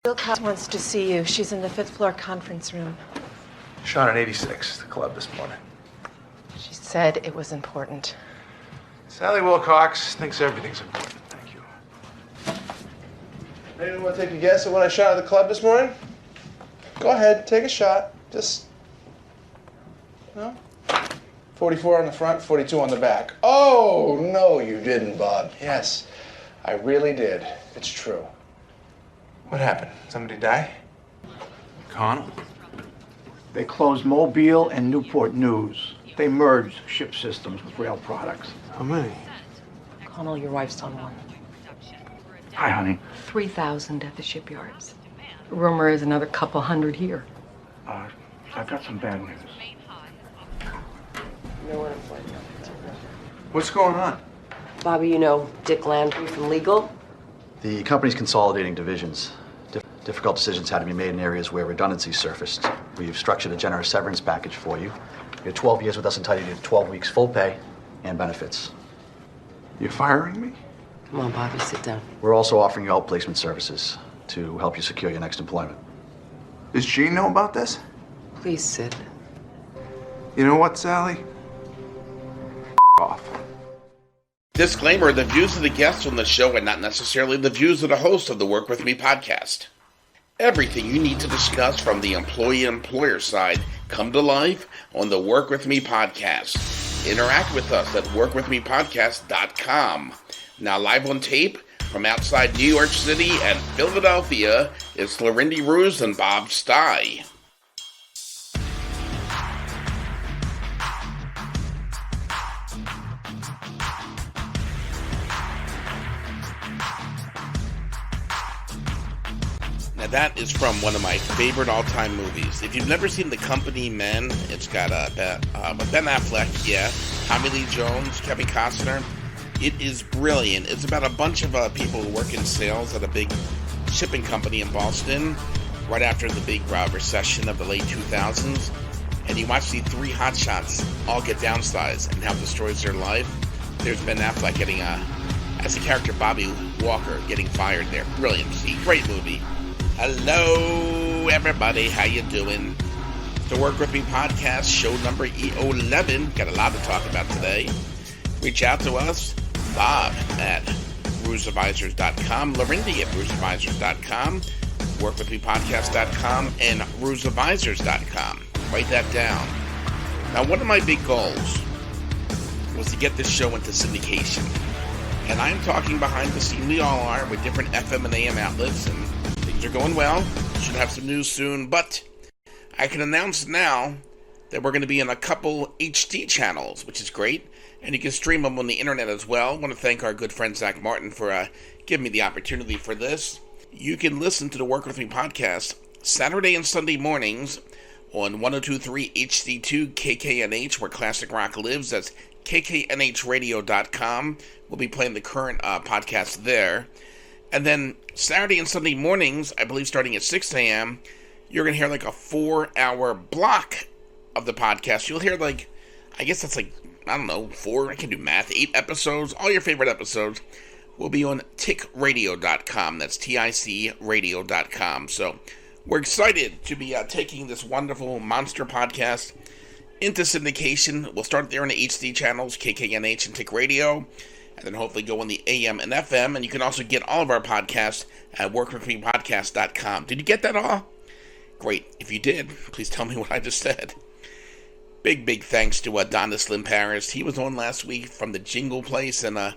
Bill Cox wants to see you. She's in the 5th floor conference room. Sean at 86, the club this morning. She said it was important. Sally Wilcox thinks everything's important. Thank you. Anyone want to take a guess at what I shot at the club this morning? Go ahead, take a shot. Just... No? 44 on the front, 42 on the back. Oh, no, you didn't, Bob. Yes, I really did. It's true. What happened? Somebody die? Connell? They closed Mobile and Newport News. They merged ship systems with rail products. How many? Connell, your wife's on one. Hi, honey. 3,000 at the shipyards. Rumor is another couple hundred here. I've got some bad news. What's going on? Bobby, you know Dick Landry from legal? The company's consolidating divisions. Difficult decisions had to be made in areas where redundancies surfaced. We've structured a generous severance package for you. Your 12 years with us entitled you to 12 weeks full pay and benefits. You firing me? Come on, Bobby, sit down. We're also offering you outplacement services to help you secure your next employment. Does Gene know about this? Please sit. You know what, Sally? Off. Disclaimer, the views of the guests on the show are not necessarily the views of the host of the Work With Me podcast. Everything you need to discuss from the employee-employer side come to life on the Work With Me podcast. Interact with us at workwithmepodcast.com. Now live on tape from outside New York City and Philadelphia, it's Lorindy Ruse and Bob Stye. Now that is from one of my favorite all-time movies. If you've never seen The Company Men, it's got Ben Affleck, yeah, Tommy Lee Jones, Kevin Costner. It is brilliant. It's about a bunch of people who work in sales at a big shipping company in Boston right after the big recession of the late 2000s. And you watch the three hotshots all get downsized and how it destroys their life. There's Ben Affleck getting, as the character Bobby Walker, getting fired there. Brilliant. See, great movie. Hello, everybody. How you doing? The Work With Me podcast, show number E11. Got a lot to talk about today. Reach out to us, Bob at ruseadvisors.com, Lorindy at ruseadvisors.com, workwithmepodcast.com, and ruseadvisors.com. Write that down. Now, one of my big goals was to get this show into syndication. And I'm talking behind the scene. We all are, with different FM and AM outlets, and things are going well. Should have some news soon, but I can announce now that we're going to be in a couple HD channels, which is great, and you can stream them on the internet as well. I want to thank our good friend Zach Martin for giving me the opportunity for this. You can listen to the Work With Me podcast Saturday and Sunday mornings on 102.3 HD2 KKNH, where classic rock lives. That's kknhradio.com. We'll be playing the current podcast there. And then Saturday and Sunday mornings, I believe starting at 6 a.m., you're going to hear like a 4-hour block of the podcast. You'll hear I guess that's 4, I can do math, 8 episodes. All your favorite episodes will be on tickradio.com. That's ticradio.com. So we're excited to be taking this wonderful monster podcast into syndication. We'll start there on the HD channels, KKNH and Tick Radio, and then hopefully go on the AM and FM. And you can also get all of our podcasts at workwithmepodcast.com. Did you get that all? Great. If you did, please tell me what I just said. Big thanks to Donna Slim Paris. He was on last week from the Jingle Place, and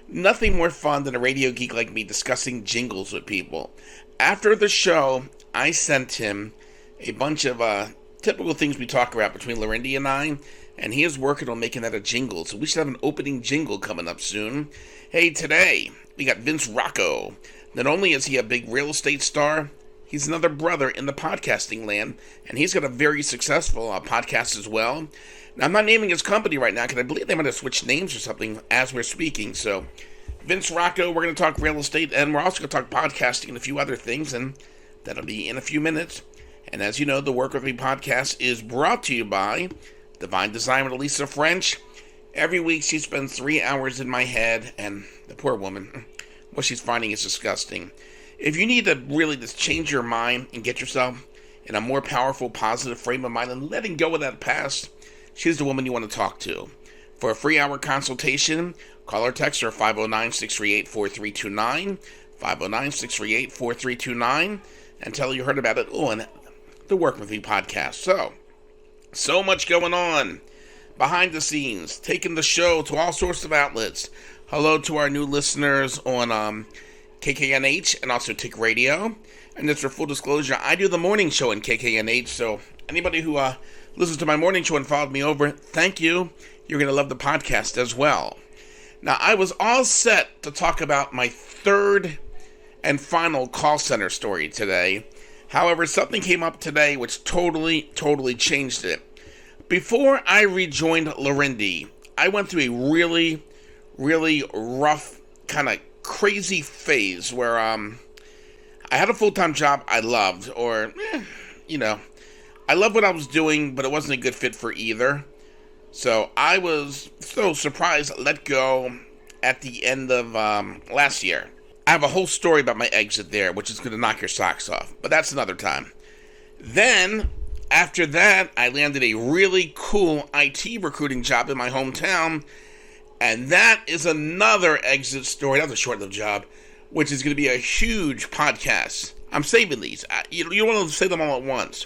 nothing more fun than a radio geek like me discussing jingles with people. After the show, I sent him a bunch of typical things we talk about between Lorindy and I, and he is working on making that a jingle, so we should have an opening jingle coming up soon. Hey, today, we got Vince Rocco. Not only is he a big real estate star, he's another brother in the podcasting land, and he's got a very successful podcast as well. Now, I'm not naming his company right now, because I believe they might have switched names or something as we're speaking, so Vince Rocco, we're going to talk real estate, and we're also going to talk podcasting and a few other things, and that'll be in a few minutes. And as you know, the Work With Me podcast is brought to you by Divine Design with Lisa French. Every week she spends 3 hours in my head, and the poor woman, what she's finding is disgusting. If you need to really just change your mind and get yourself in a more powerful, positive frame of mind and letting go of that past, she's the woman you want to talk to. For a free hour consultation, call or text her 509-638-4329, 509-638-4329, and tell her you heard about it on the Work With Me podcast. So much going on behind the scenes, taking the show to all sorts of outlets. Hello to our new listeners on KKNH and also Tick Radio. And just for full disclosure, I do the morning show in KKNH, so anybody who listens to my morning show and followed me over, thank you. You're going to love the podcast as well. Now, I was all set to talk about my third and final call center story today. However, something came up today which totally changed it. Before I rejoined Larindi, I went through a really rough, kind of crazy phase where I had a full-time job I loved, or, I loved what I was doing, but it wasn't a good fit for either. So I was so surprised, let go at the end of last year. I have a whole story about my exit there, which is going to knock your socks off, but that's another time. Then, after that, I landed a really cool IT recruiting job in my hometown, and that is another exit story. That was a short-lived job, which is going to be a huge podcast. I'm saving these. You don't want to say them all at once.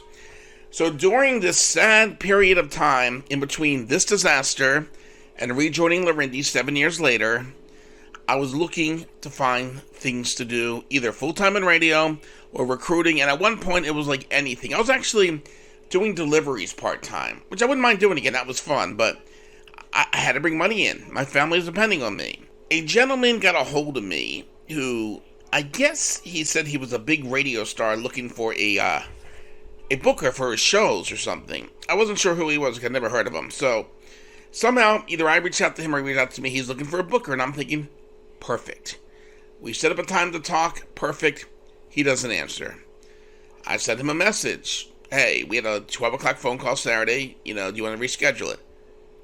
So during this sad period of time in between this disaster and rejoining Larindi 7 years later, I was looking to find things to do, either full-time in radio or recruiting, and at one point it was like anything. I was actually doing deliveries part-time, which I wouldn't mind doing again. That was fun, but I had to bring money in. My family was depending on me. A gentleman got a hold of me who, I guess he said he was a big radio star looking for a booker for his shows or something. I wasn't sure who he was, because I'd never heard of him. So somehow, either I reached out to him or he reached out to me. He's looking for a booker, and I'm thinking, perfect. We set up a time to talk. Perfect. He doesn't answer. I sent him a message. Hey, we had a 12 o'clock phone call Saturday. Do you want to reschedule it?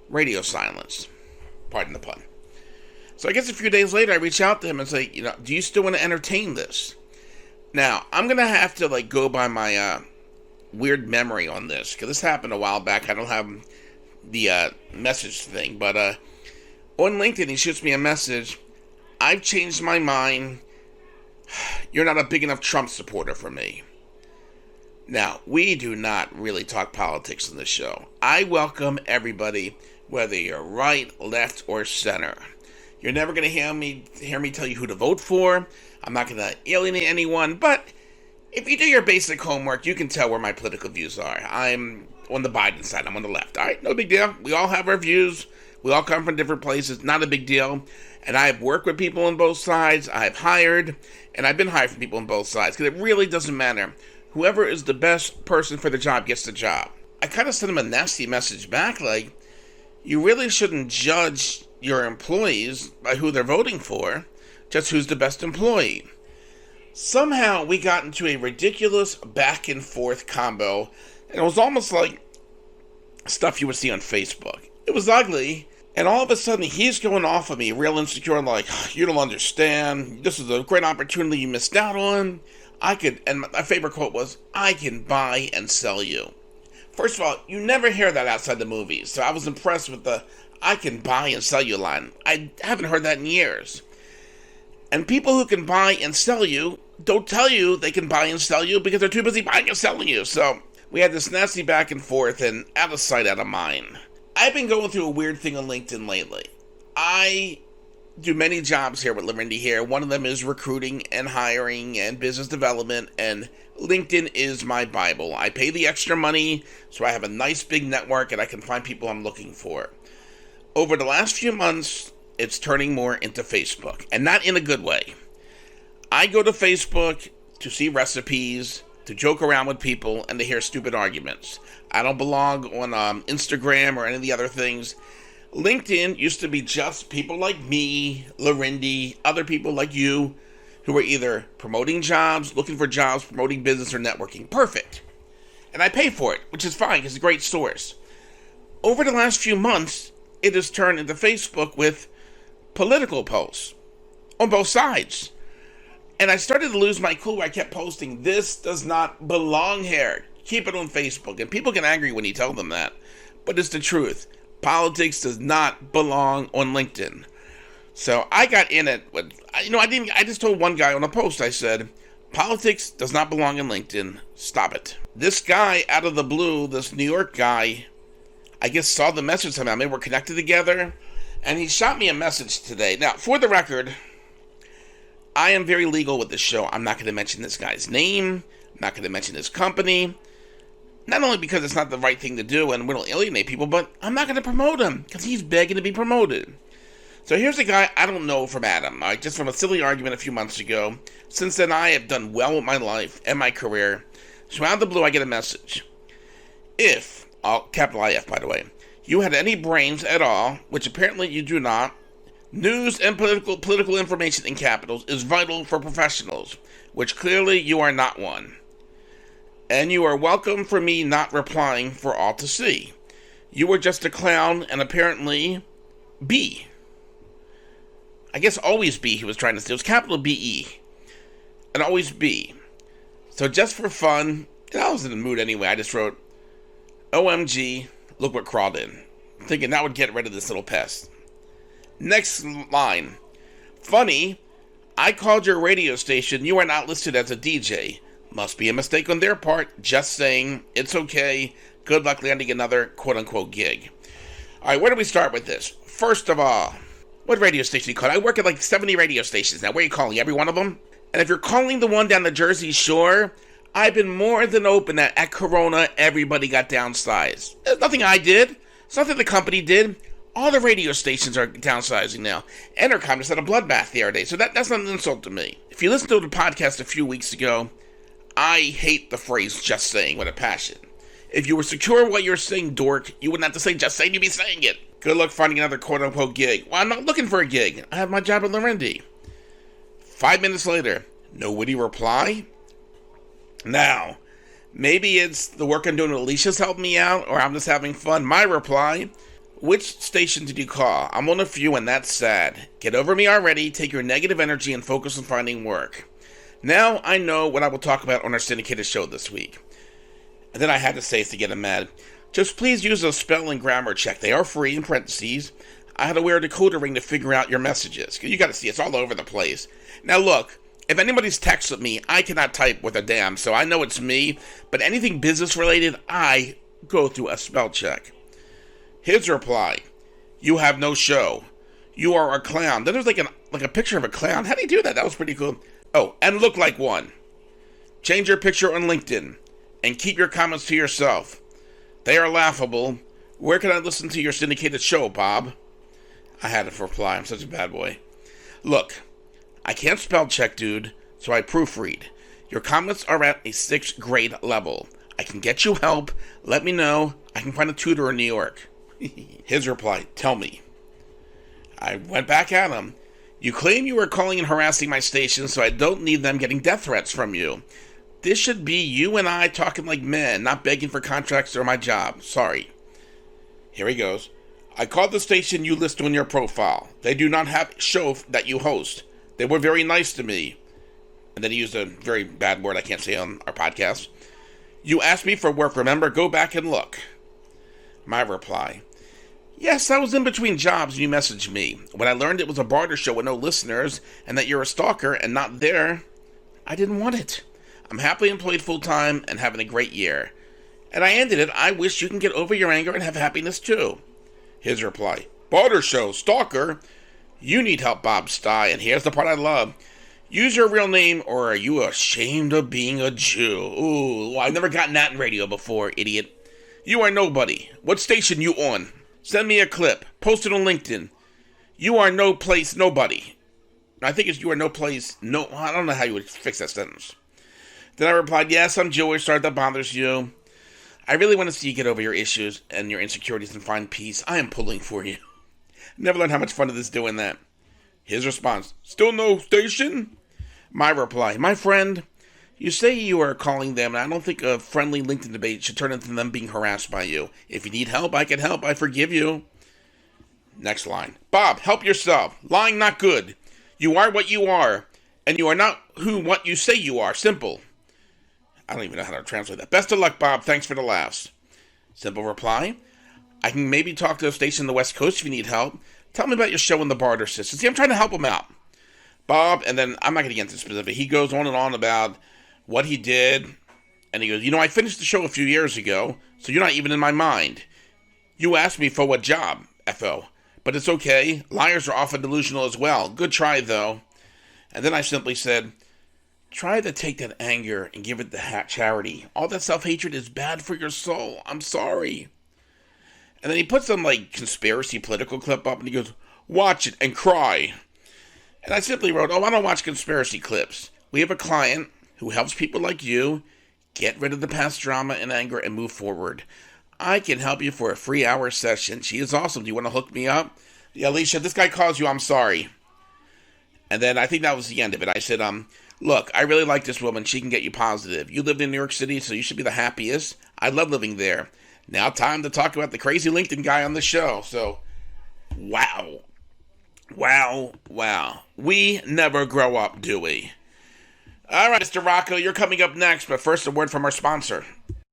Radio silence. Pardon the pun. So I guess a few days later, I reach out to him and say, do you still want to entertain this? Now, I'm going to have to, go by my weird memory on this, because this happened a while back. I don't have the message thing, but on LinkedIn, he shoots me a message. I've changed my mind. You're not a big enough Trump supporter for me. Now, we do not really talk politics in this show. I welcome everybody, whether you're right, left, or center. You're never going to hear me tell you who to vote for. I'm not going to alienate anyone, but if you do your basic homework, you can tell where my political views are. I'm on the Biden side. I'm on the left. All right, no big deal. We all have our views. We all come from different places. Not a big deal. And I've worked with people on both sides. I've hired, and I've been hired from people on both sides, because it really doesn't matter. Whoever is the best person for the job gets the job. I kind of sent him a nasty message back, like, you really shouldn't judge your employees by who they're voting for, just who's the best employee. Somehow we got into a ridiculous back and forth combo, and it was almost like stuff you would see on Facebook. It was ugly, and all of a sudden he's going off of me, real insecure, like, you don't understand, this is a great opportunity you missed out on. And my favorite quote was, I can buy and sell you. First of all, you never hear that outside the movies, so I was impressed with the I can buy and sell you line. I haven't heard that in years. And people who can buy and sell you don't tell you they can buy and sell you because they're too busy buying and selling you. So we had this nasty back and forth, and out of sight, out of mind. I've been going through a weird thing on LinkedIn lately. I do many jobs here with Larindi here. One of them is recruiting and hiring and business development, and LinkedIn is my Bible. I pay the extra money, so I have a nice big network and I can find people I'm looking for. Over the last few months, it's turning more into Facebook, and not in a good way. I go to Facebook to see recipes, to joke around with people, and to hear stupid arguments. I don't belong on Instagram or any of the other things. LinkedIn used to be just people like me, Larindi, other people like you, who are either promoting jobs, looking for jobs, promoting business, or networking. Perfect. And I pay for it, which is fine, because it's a great source. Over the last few months, it has turned into Facebook with political posts on both sides. And I started to lose my cool. I kept posting, "This does not belong here. Keep it on Facebook." And people get angry when you tell them that. But it's the truth. Politics does not belong on LinkedIn. So I got in it with, I just told one guy on a post, I said, "Politics does not belong in LinkedIn. Stop it." This guy, out of the blue, this New York guy, I guess saw the message somehow. Maybe we're connected together. And he shot me a message today. Now, for the record, I am very legal with this show. I'm not going to mention this guy's name. I'm not going to mention his company. Not only because it's not the right thing to do and we don't alienate people, but I'm not going to promote him because he's begging to be promoted. So here's a guy I don't know from Adam, all right, just from a silly argument a few months ago. Since then, I have done well with my life and my career. So out of the blue, I get a message. If, capital IF, by the way, you had any brains at all, which apparently you do not, news and political information in capitals is vital for professionals, which clearly you are not one. And you are welcome for me not replying for all to see. You were just a clown and apparently B. I guess always B he was trying to say. It was capital B-E. And always B. So just for fun, and I was in the mood anyway, I just wrote, "OMG, look what crawled in." Thinking that would get rid of this little pest. Next line. "Funny, I called your radio station. You are not listed as a DJ. Must be a mistake on their part. Just saying. It's okay. Good luck landing another quote-unquote gig." Alright, where do we start with this? First of all, what radio station do you call? I work at like 70 radio stations now. Where are you calling? Every one of them? And if you're calling the one down the Jersey Shore, I've been more than open that at Corona, everybody got downsized. There's nothing I did. It's nothing the company did. All the radio stations are downsizing now. Entercom just had a bloodbath the other day, so that's not an insult to me. If you listened to the podcast a few weeks ago, I hate the phrase "just saying" with a passion. If you were secure in what you're saying, dork, you wouldn't have to say "just saying," you'd be saying it. Good luck finding another quote-unquote gig. Well, I'm not looking for a gig. I have my job at Lorendi. 5 minutes later, no witty reply? Now, maybe it's the work I'm doing with Alicia's helping me out, or I'm just having fun. My reply: "Which station did you call? I'm on a few and that's sad. Get over me already, take your negative energy and focus on finding work." Now I know what I will talk about on our syndicated show this week. And then I had to say to get him mad, "Just please use a spell and grammar check. They are free," in parentheses. "I had to wear a decoder ring to figure out your messages." You gotta see, it's all over the place. Now look, if anybody's texting me, I cannot type with a damn, so I know it's me, but anything business related, I go through a spell check. His reply: "You have no show. You are a clown." Then there's like a picture of a clown. How do you do that? That was pretty cool. Oh, and look like one. "Change your picture on LinkedIn and keep your comments to yourself. They are laughable. Where can I listen to your syndicated show, Bob?" I had to reply. I'm such a bad boy. "Look, I can't spell check, dude, so I proofread. Your comments are at a 6th grade level. I can get you help. Let me know. I can find a tutor in New York." His reply: "Tell me." I went back at him. "You claim you were calling and harassing my station, so I don't need them getting death threats from you. This should be you and I talking like men, not begging for contracts or my job. Sorry." Here he goes. "I called the station you list on your profile. They do not have a show that you host. They were very nice to me." And then he used a very bad word I can't say on our podcast. "You asked me for work, remember? Go back and look." My reply: "Yes, I was in between jobs and you messaged me. When I learned it was a barter show with no listeners and that you're a stalker and not there, I didn't want it. I'm happily employed full-time and having a great year. And I ended it. I wish you can get over your anger and have happiness too." His reply: "Barter show, stalker? You need help, Bob Stye, and here's the part I love. Use your real name, or are you ashamed of being a Jew?" Ooh, I've never gotten that in radio before, idiot. "You are nobody. What station you on? Send me a clip. Post it on LinkedIn. You are no place nobody." I think it's "you are no place no..." I don't know how you would fix that sentence. Then I replied: "Yes, I'm Jewish. Sorry that bothers you. I really want to see you get over your issues and your insecurities and find peace. I am pulling for you." Never learned how much fun it is doing that. His response: "Still no station?" My reply: "My friend, you say you are calling them, and I don't think a friendly LinkedIn debate should turn into them being harassed by you. If you need help, I can help. I forgive you." Next line: "Bob, help yourself. Lying not good. You are what you are. and you are not what you say you are. Simple. I don't even know how to translate that. Best of luck, Bob. Thanks for the laughs. Simple reply. I can maybe talk to a station on the West Coast if you need help. Tell me about your show in the barter system. See, I'm trying to help him out. Bob, and then I'm not going to get into specific. He goes on and on about what he did. And he goes, I finished the show a few years ago, so you're not even in my mind. You asked me for what job, FO. But it's okay. Liars are often delusional as well. Good try, though. And then I simply said, try to take that anger and give it to charity. All that self-hatred is bad for your soul. I'm sorry. And then he puts some, conspiracy political clip up, and he goes, watch it and cry. And I simply wrote, I don't watch conspiracy clips. We have a client who helps people like you get rid of the past drama and anger and move forward. I can help you for a free hour session. She is awesome. Do you want to hook me up? Yeah, Alicia, this guy calls you. I'm sorry. And then I think that was the end of it. I said, look, I really like this woman. She can get you positive. You lived in New York City, so you should be the happiest. I love living there. Now time to talk about the crazy LinkedIn guy on the show. So, wow. We never grow up, do we? All right, Mr. Rocco, you're coming up next, but first a word from our sponsor.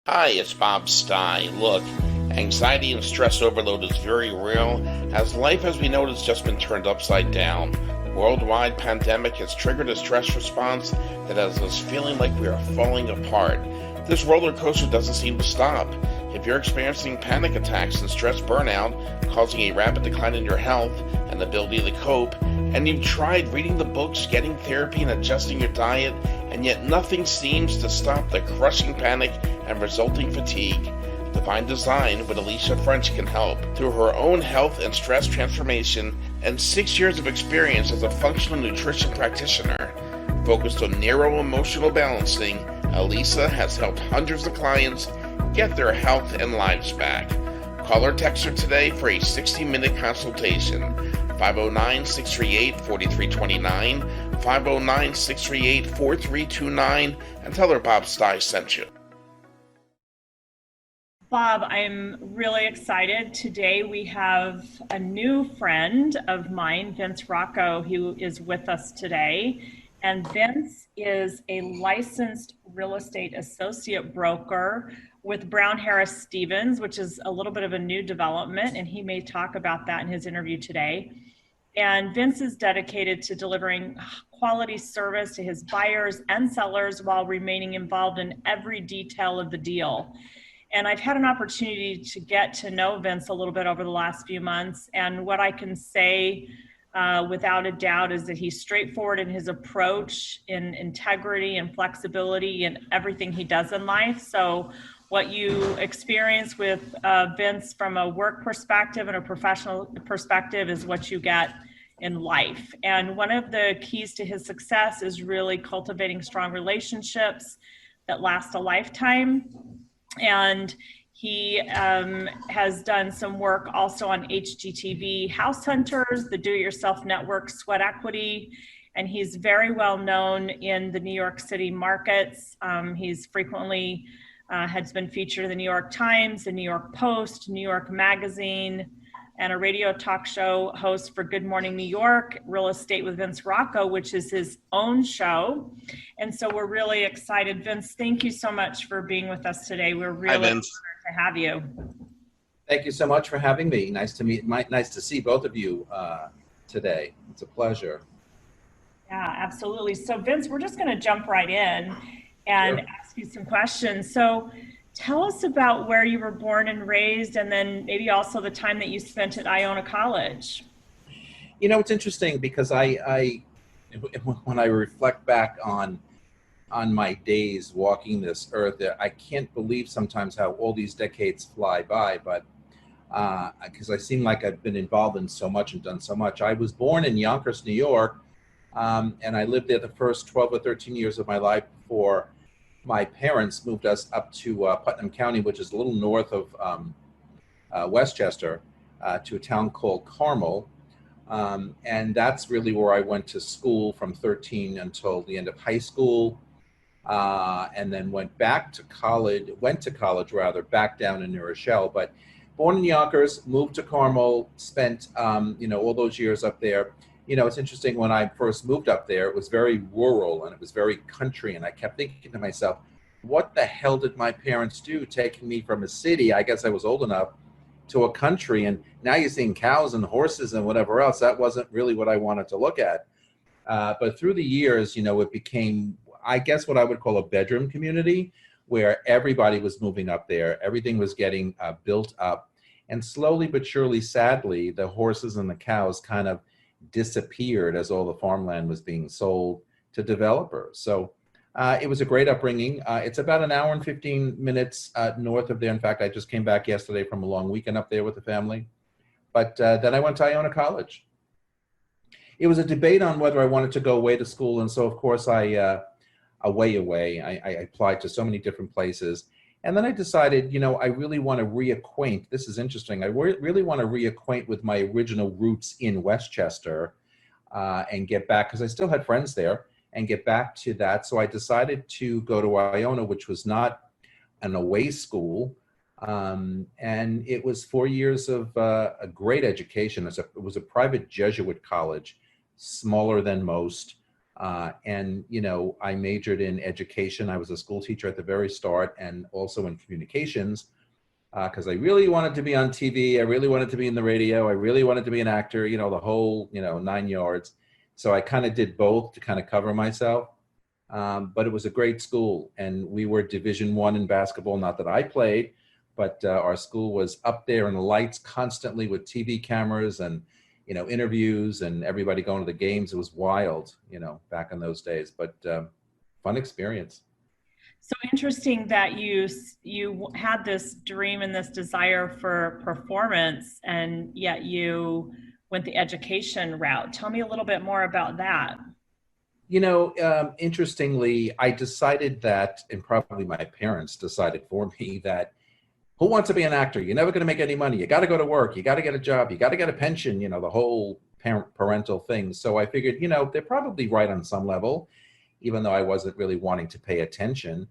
Hi, it's Bob Stein. Look, anxiety and stress overload is very real, as life as we know it has just been turned upside down. Worldwide pandemic has triggered a stress response that has us feeling like we are falling apart. This roller coaster doesn't seem to stop. If you're experiencing panic attacks and stress burnout, causing a rapid decline in your health and ability to cope, and you've tried reading the books, getting therapy, and adjusting your diet, and yet nothing seems to stop the crushing panic and resulting fatigue, Divine Design with Alicia French can help. Through her own health and stress transformation and 6 years of experience as a functional nutrition practitioner focused on neuro-emotional balancing, Elisa has helped hundreds of clients get their health and lives back. Call or text her today for a 60-minute consultation. 509-638-4329, 509-638-4329, and tell her Bob Stein sent you. Bob, I'm really excited. Today we have a new friend of mine, Vince Rocco, who is with us today. And Vince is a licensed real estate associate broker with Brown Harris Stevens, which is a little bit of a new development, and he may talk about that in his interview today. And Vince is dedicated to delivering quality service to his buyers and sellers while remaining involved in every detail of the deal. And I've had an opportunity to get to know Vince a little bit over the last few months. And what I can say without a doubt is that he's straightforward in his approach, in integrity and flexibility in everything he does in life. So what you experience with Vince from a work perspective and a professional perspective is what you get in life. And one of the keys to his success is really cultivating strong relationships that last a lifetime. And he has done some work also on HGTV House Hunters, the Do-It-Yourself Network, Sweat Equity, and he's very well known in the New York City markets. He's frequently has been featured in the New York Times, the New York Post, New York Magazine, and a radio talk show host for Good Morning New York, Real Estate with Vince Rocco, which is his own show. And so we're really excited. Vince, thank you so much for being with us today. We're really honored to have you. Thank you so much for having me. Nice to see both of you today. It's a pleasure. Yeah, absolutely. So Vince, we're just going to jump right in and ask you some questions. So tell us about where you were born and raised, and then maybe also the time that you spent at Iona College. You know, it's interesting because I when I reflect back on my days walking this earth, I can't believe sometimes how all these decades fly by, but because I seem like I've been involved in so much and done so much. I was born in Yonkers, New York, and I lived there the first 12 or 13 years of my life before my parents moved us up to Putnam County, which is a little north of Westchester, to a town called Carmel. And that's really where I went to school from 13 until the end of high school, and then went to college back down in New Rochelle. But born in Yonkers, moved to Carmel, spent all those years up there. it's interesting, when I first moved up there, it was very rural and it was very country. And I kept thinking to myself, what the hell did my parents do taking me from a city? I guess I was old enough, to a country. And now you're seeing cows and horses and whatever else. That wasn't really what I wanted to look at. But through the years, it became, I guess, what I would call a bedroom community, where everybody was moving up there. Everything was getting built up. And slowly but surely, sadly, the horses and the cows kind of disappeared as all the farmland was being sold to developers. So it was a great upbringing. It's about an hour and 15 minutes north of there. In fact, I just came back yesterday from a long weekend up there with the family. But then I went to Iona College. It was a debate on whether I wanted to go away to school. And so, of course, I applied to so many different places. And then I decided, I really want to reacquaint. This is interesting. I really want to reacquaint with my original roots in Westchester and get back, because I still had friends there, and get back to that. So I decided to go to Iona, which was not an away school. And it was 4 years of a great education. It was a private Jesuit college, smaller than most. And I majored in education. I was a school teacher at the very start, and also in communications, because I really wanted to be on TV. I really wanted to be in the radio. I really wanted to be an actor, the whole, 9 yards. So I kind of did both to kind of cover myself. But it was a great school, and we were Division I in basketball. Not that I played, but our school was up there in the lights constantly with TV cameras and, interviews and everybody going to the games. It was wild, back in those days, but fun experience. So interesting that you had this dream and this desire for performance, and yet you went the education route. Tell me a little bit more about that. Interestingly, I decided that, and probably my parents decided for me, that who wants to be an actor? You're never going to make any money. You got to go to work. You got to get a job. You got to get a pension, the whole parental thing. So I figured, they're probably right on some level, even though I wasn't really wanting to pay attention.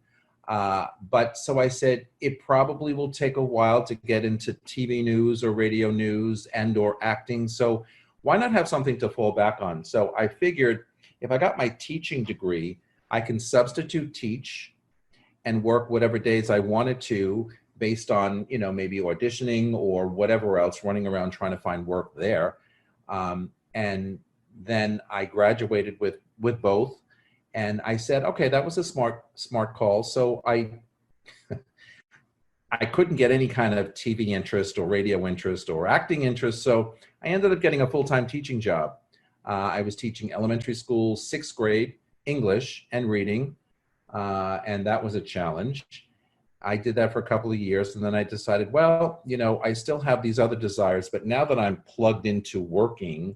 But so I said, it probably will take a while to get into TV news or radio news and or acting. So why not have something to fall back on? So I figured, if I got my teaching degree, I can substitute teach and work whatever days I wanted to, based on, maybe auditioning or whatever else, running around trying to find work there. And then I graduated with both. And I said, okay, that was a smart call. So I couldn't get any kind of TV interest or radio interest or acting interest. So I ended up getting a full-time teaching job. I was teaching elementary school, 6th grade, English and reading. And that was a challenge. I did that for a couple of years, and then I decided, well, I still have these other desires, but now that I'm plugged into working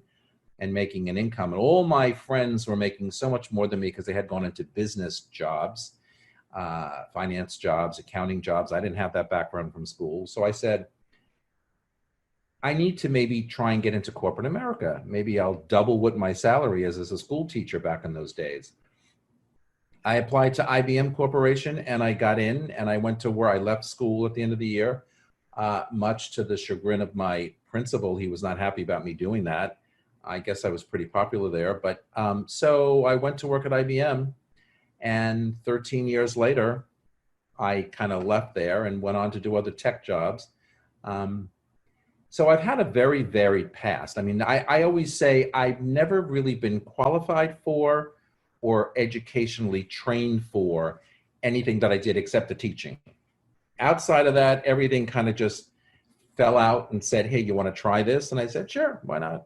and making an income, and all my friends were making so much more than me because they had gone into business jobs, finance jobs, accounting jobs. I didn't have that background from school. So I said, I need to maybe try and get into corporate America. Maybe I'll double what my salary is as a school teacher back in those days. I applied to IBM Corporation, and I got in, and I went to where I left school at the end of the year, much to the chagrin of my principal. He was not happy about me doing that. I guess I was pretty popular there. But so I went to work at IBM, and 13 years later, I kind of left there and went on to do other tech jobs. So I've had a very varied past. I mean, I always say I've never really been qualified for or educationally trained for anything that I did except the teaching. Outside of that, everything kind of just fell out and said, hey, you want to try this? And I said, sure, why not?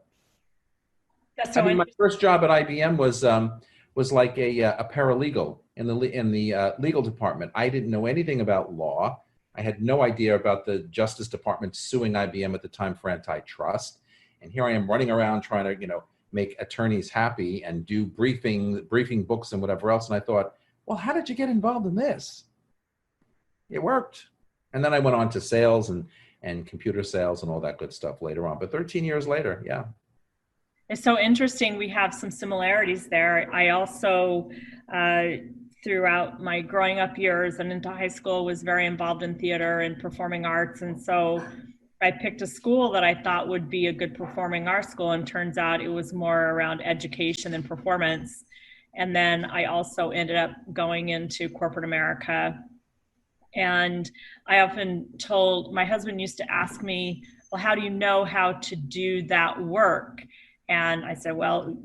That's so my first job at IBM was like a paralegal in the legal department. I didn't know anything about law. I had no idea about the Justice Department suing IBM at the time for antitrust. And here I am running around trying to, make attorneys happy and do briefing books and whatever else. And I thought, well, how did you get involved in this? It worked. And then I went on to sales and computer sales and all that good stuff later on. But 13 years later, yeah. It's so interesting. We have some similarities there. I also, throughout my growing up years and into high school, was very involved in theater and performing arts. And so I picked a school that I thought would be a good performing art school, and turns out it was more around education and performance. And then I also ended up going into corporate America. And I often told, my husband used to ask me, well, how do you know how to do that work? And I said, well,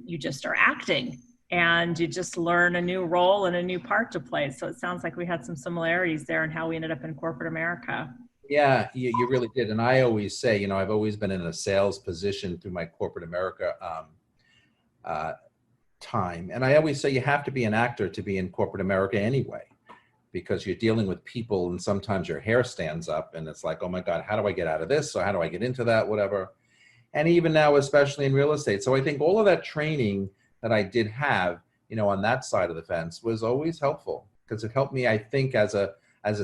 you just are acting, and you just learn a new role and a new part to play. So it sounds like we had some similarities there in how we ended up in corporate America. Yeah, you really did. And I always say, you know, I've always been in a sales position through my corporate America time. And I always say you have to be an actor to be in corporate America anyway, because you're dealing with people and sometimes your hair stands up and it's like, oh my God, how do I get out of this? Or how do I get into that, whatever. And even now, especially in real estate. So I think all of that training that I did have, you know, on that side of the fence was always helpful, because it helped me, I think, as a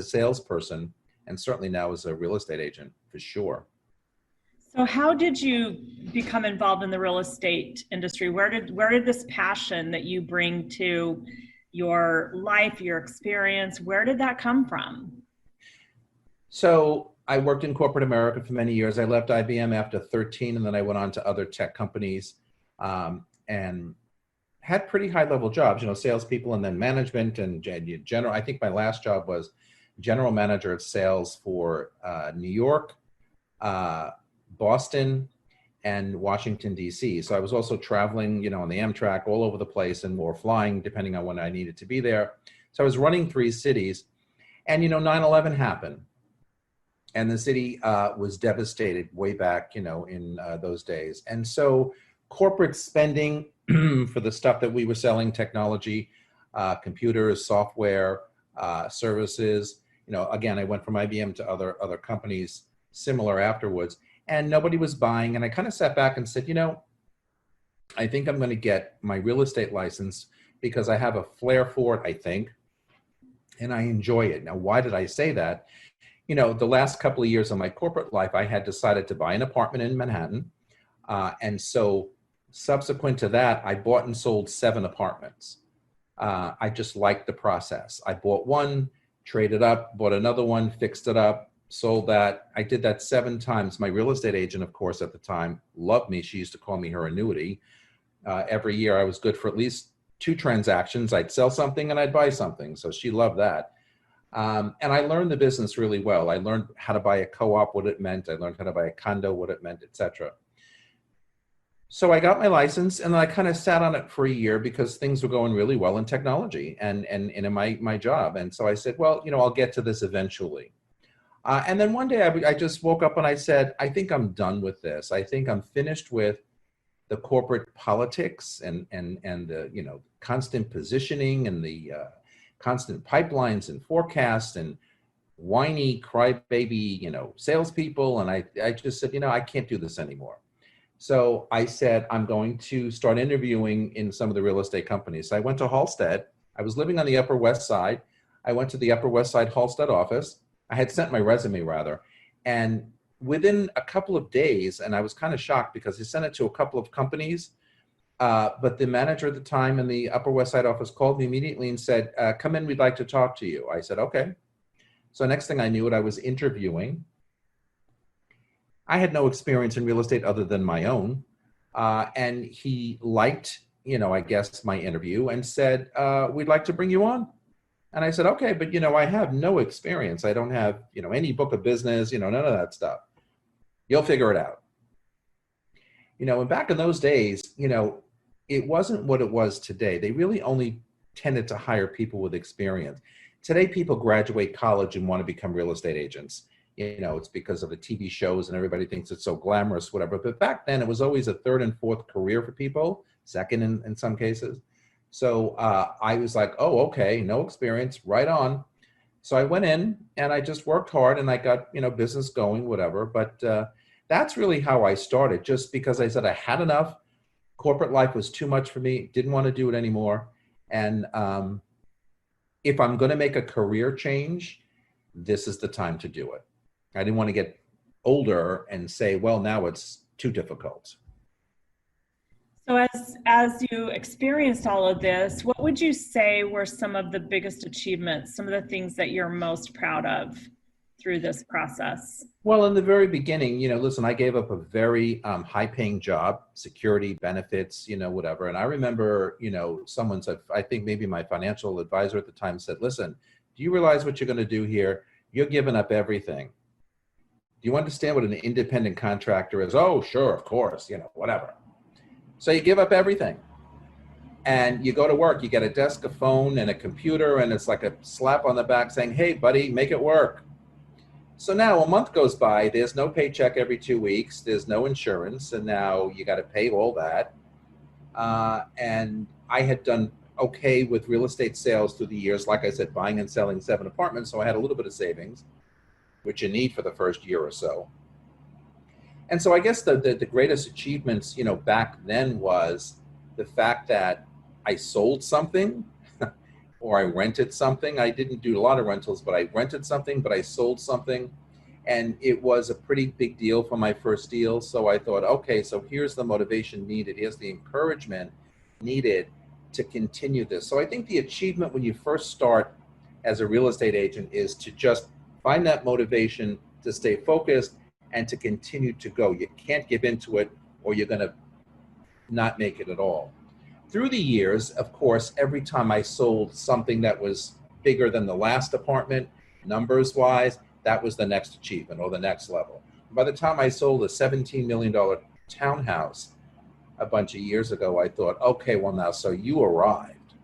salesperson, and certainly now as a real estate agent, for sure. So how did you become involved in the real estate industry? Where did this passion that you bring to your life, your experience, where did that come from? So I worked in corporate America for many years. I left IBM after 13, and then I went on to other tech companies, and had pretty high level jobs, you know, salespeople and then management and general. I think my last job was general manager of sales for New York, Boston, and Washington, D.C. So I was also traveling, you know, on the Amtrak all over the place, and or flying depending on when I needed to be there. So I was running 3 cities, and, you know, 9/11 happened. And the city was devastated way back, you know, in those days. And so corporate spending for the stuff that we were selling, technology, computers, software, services, you know, again, I went from IBM to other companies similar afterwards, and nobody was buying. And I kind of sat back and said, you know, I think I'm going to get my real estate license because I have a flair for it, I think, and I enjoy it. Now, why did I say that? You know, the last couple of years of my corporate life, I had decided to buy an apartment in Manhattan. And so subsequent to that, I bought and sold 7 apartments. I just liked the process. I bought one, traded up, bought another one, fixed it up, sold that. I did that 7 times. My real estate agent, of course, at the time, loved me. She used to call me her annuity. Every year I was good for at least 2 transactions. I'd sell something and I'd buy something. So she loved that. And I learned the business really well. I learned how to buy a co-op, what it meant. I learned how to buy a condo, what it meant, etc. So I got my license, and I kind of sat on it for a year because things were going really well in technology and in my job. And so I said, well, you know, I'll get to this eventually. And then one day I just woke up and I said, I think I'm done with this. I think I'm finished with the corporate politics and the, you know, constant positioning and the constant pipelines and forecasts and whiny crybaby, you know, salespeople. And I just said, you know, I can't do this anymore. So I said, I'm going to start interviewing in some of the real estate companies. So I went to Halstead. I was living on the Upper West Side. I went to the Upper West Side Halstead office. I had sent my resume rather. And within a couple of days, and I was kind of shocked because I sent it to a couple of companies, but the manager at the time in the Upper West Side office called me immediately and said, come in, we'd like to talk to you. I said, okay. So next thing I knew it, I was interviewing. I had no experience in real estate other than my own. And he liked, you know, I guess my interview and said, we'd like to bring you on. And I said, okay, but, you know, I have no experience. I don't have, you know, any book of business, you know, none of that stuff. You'll figure it out. You know, and back in those days, you know, it wasn't what it was today. They really only tended to hire people with experience. Today, people graduate college and want to become real estate agents. You know, it's because of the TV shows and everybody thinks it's so glamorous, whatever. But back then, it was always a 3rd and 4th career for people, 2nd in some cases. So I was like, oh, okay, no experience, right on. So I went in and I just worked hard and I got, you know, business going, whatever. But that's really how I started, just because I said I had enough. Corporate life was too much for me, didn't want to do it anymore. And if I'm going to make a career change, this is the time to do it. I didn't want to get older and say, well, now it's too difficult. So as you experienced all of this, what would you say were some of the biggest achievements, some of the things that you're most proud of through this process? Well, in the very beginning, listen, I gave up a very high-paying job, security, benefits, whatever. And I remember, someone said, I think maybe my financial advisor at the time said, listen, do you realize what you're going to do here? You're giving up everything. Do you understand what an independent contractor is? Oh, sure, of course, whatever. So you give up everything. And you go to work, you get a desk, a phone, and a computer, and it's like a slap on the back saying, hey, buddy, make it work. So now a month goes by, there's no paycheck every 2 weeks, there's no insurance, and now you got to pay all that. And I had done okay with real estate sales through the years, like I said, buying and selling 7 apartments, so I had a little bit of savings, which you need for the first year or so. And so I guess the greatest achievements, back then was the fact that I sold something or I rented something. I didn't do a lot of rentals, but I rented something, but I sold something. And it was a pretty big deal for my first deal. So I thought, okay, so here's the motivation needed. Here's the encouragement needed to continue this. So I think the achievement when you first start as a real estate agent is to just find that motivation to stay focused and to continue to go. You can't give into it or you're going to not make it at all. Through the years, of course, every time I sold something that was bigger than the last apartment, numbers-wise, that was the next achievement or the next level. By the time I sold a $17 million townhouse a bunch of years ago, I thought, okay, well now, so you arrived.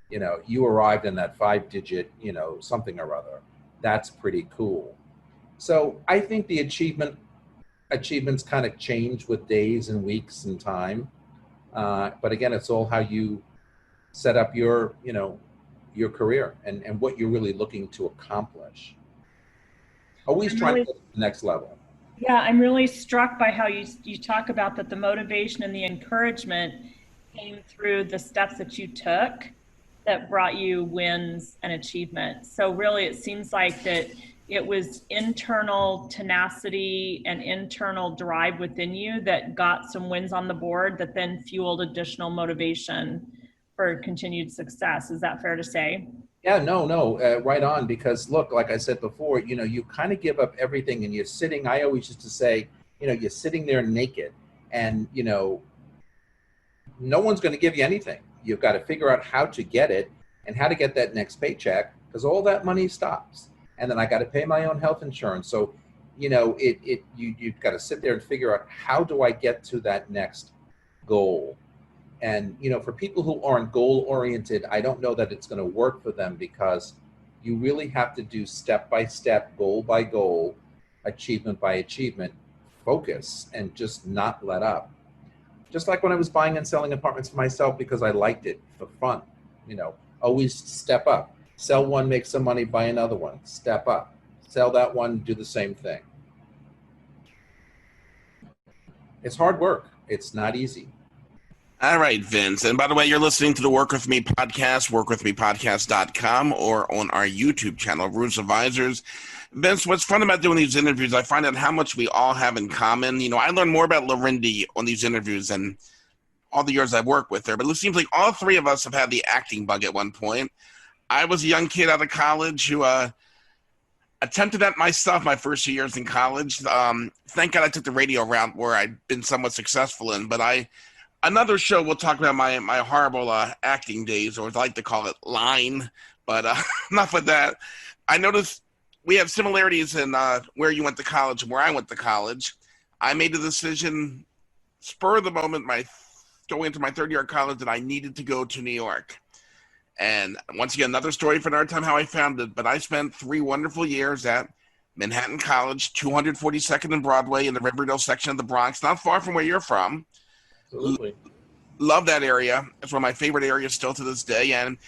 You arrived in that 5-digit, something or other. That's pretty cool. So I think the achievements kind of change with days and weeks and time. But again, it's all how you set up your career and what you're really looking to accomplish. Always trying to get to the next level. Yeah, I'm really struck by how you talk about that the motivation and the encouragement came through the steps that you took that brought you wins and achievement. So really, it seems like that it was internal tenacity and internal drive within you that got some wins on the board that then fueled additional motivation for continued success. Is that fair to say? Yeah, no, right on. Because look, like I said before, you kind of give up everything and you're sitting, I always used to say, you're sitting there naked and, no one's going to give you anything. You've got to figure out how to get it and how to get that next paycheck because all that money stops. And then I got to pay my own health insurance. So, you've got to sit there and figure out how do I get to that next goal. And, for people who aren't goal oriented, I don't know that it's going to work for them because you really have to do step by step, goal by goal, achievement by achievement, focus and just not let up. Just like when I was buying and selling apartments for myself because I liked it for fun, always step up. Sell one, make some money, buy another one, step up. Sell that one, do the same thing. It's hard work. It's not easy. All right, Vince. And by the way, you're listening to the Work With Me podcast, workwithmepodcast.com, or on our YouTube channel, Roots Advisors. Vince, what's fun about doing these interviews, I find out how much we all have in common. I learned more about Lorindy on these interviews than all the years I've worked with her. But it seems like all three of us have had the acting bug at one point. I was a young kid out of college who attempted that myself my first 2 years in college. Thank God I took the radio route where I'd been somewhat successful in. But another show, we'll talk about my horrible acting days, or as I like to call it, line. But enough with that. I noticed we have similarities in where you went to college and where I went to college. I made the decision, spur of the moment, going into my third year of college, that I needed to go to New York. And once again, another story for another time how I found it. But I spent 3 wonderful years at Manhattan College, 242nd and Broadway in the Riverdale section of the Bronx, not far from where you're from. Absolutely. Love that area. It's one of my favorite areas still to this day. And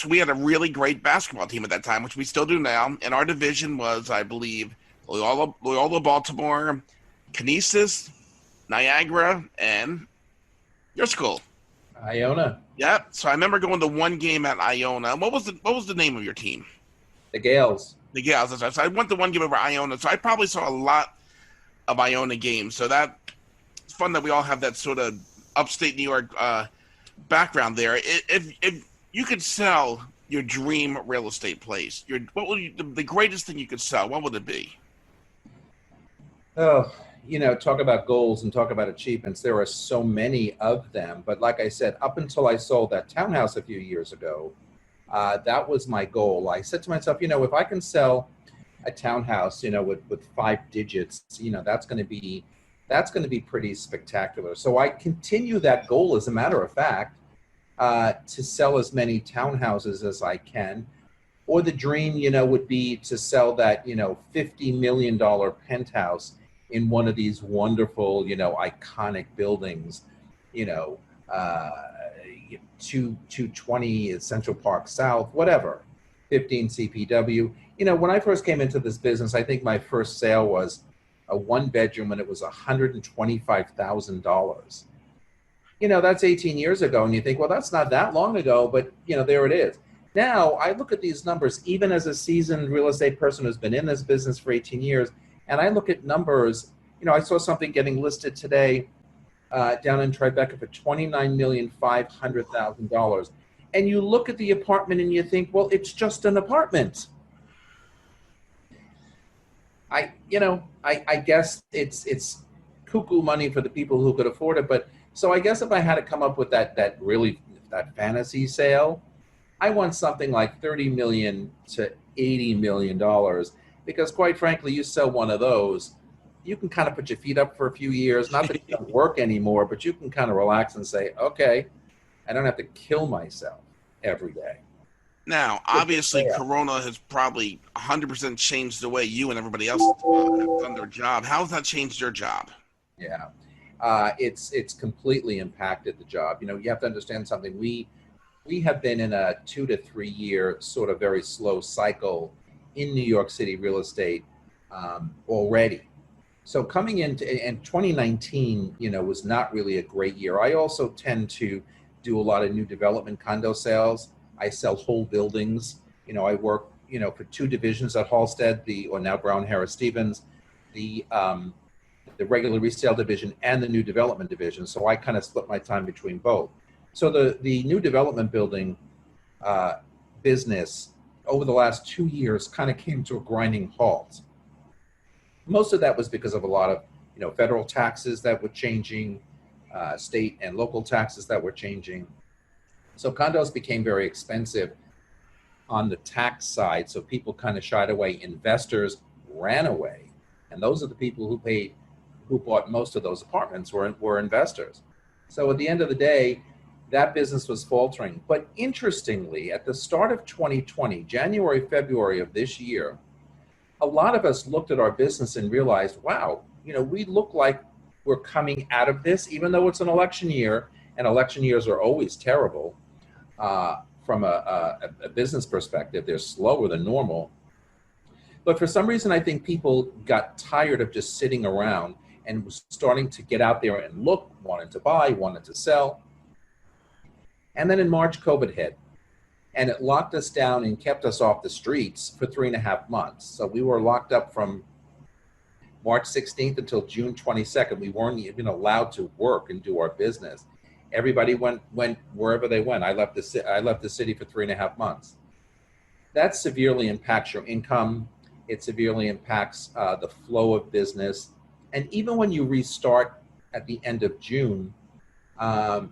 we had a really great basketball team at that time, which we still do now. And our division was, I believe, Loyola Baltimore, Canisius, Niagara, and your school. Iona. Yep. So I remember going to one game at Iona. What was the name of your team? The Gales. The Gales. That's right. So I went to one game over Iona. So I probably saw a lot of Iona games. So it's fun that we all have that sort of upstate New York background there. If you could sell your dream real estate place? What would the greatest thing you could sell? What would it be? Oh, talk about goals and talk about achievements. There are so many of them. But like I said, up until I sold that townhouse a few years ago, that was my goal. I said to myself, if I can sell a townhouse, with 5 digits, that's going to be pretty spectacular. So I continue that goal, as a matter of fact, to sell as many townhouses as I can. Or the dream, would be to sell that, $50 million penthouse in one of these wonderful, iconic buildings, 220 Central Park South, whatever, 15 CPW. When I first came into this business, I think my first sale was a 1-bedroom and it was $125,000. That's 18 years ago. And you think, well, that's not that long ago, but there it is. Now I look at these numbers, even as a seasoned real estate person who's been in this business for 18 years, and I look at numbers. I saw something getting listed today down in Tribeca for $29,500,000. And you look at the apartment and you think, well, it's just an apartment. I guess it's cuckoo money for the people who could afford it. But so I guess if I had to come up with that fantasy sale, I want something like $30 million to $80 million, because quite frankly, you sell one of those, you can kind of put your feet up for a few years. Not that you don't work anymore, but you can kind of relax and say, okay, I don't have to kill myself every day. Now, obviously, Corona has probably 100% changed the way you and everybody else have done their job. How has that changed your job? Yeah, it's completely impacted the job. You have to understand something. We have been in a 2 to 3 year sort of very slow cycle in New York City real estate already. So coming into 2019, was not really a great year. I also tend to do a lot of new development condo sales. I sell whole buildings. I work, for 2 divisions at Halstead, or now Brown Harris Stevens, the regular resale division and the new development division. So I kind of split my time between both. So the new development building business over the last 2 years kind of came to a grinding halt. Most of that was because of a lot of, federal taxes that were changing, state and local taxes that were changing. So condos became very expensive on the tax side. So people kind of shied away. Investors ran away. And those are the people who bought most of those apartments were investors. So at the end of the day, that business was faltering. But interestingly, at the start of 2020, January, February of this year, a lot of us looked at our business and realized, wow, we look like we're coming out of this, even though it's an election year, and election years are always terrible from a business perspective. They're slower than normal. But for some reason, I think people got tired of just sitting around and was starting to get out there and look, wanted to buy, wanted to sell. And then in March, COVID hit. And it locked us down and kept us off the streets for 3.5 months. So we were locked up from March 16th until June 22nd. We weren't even allowed to work and do our business. Everybody went wherever they went. I left the city for 3.5 months. That severely impacts your income. It severely impacts the flow of business. And even when you restart at the end of June, I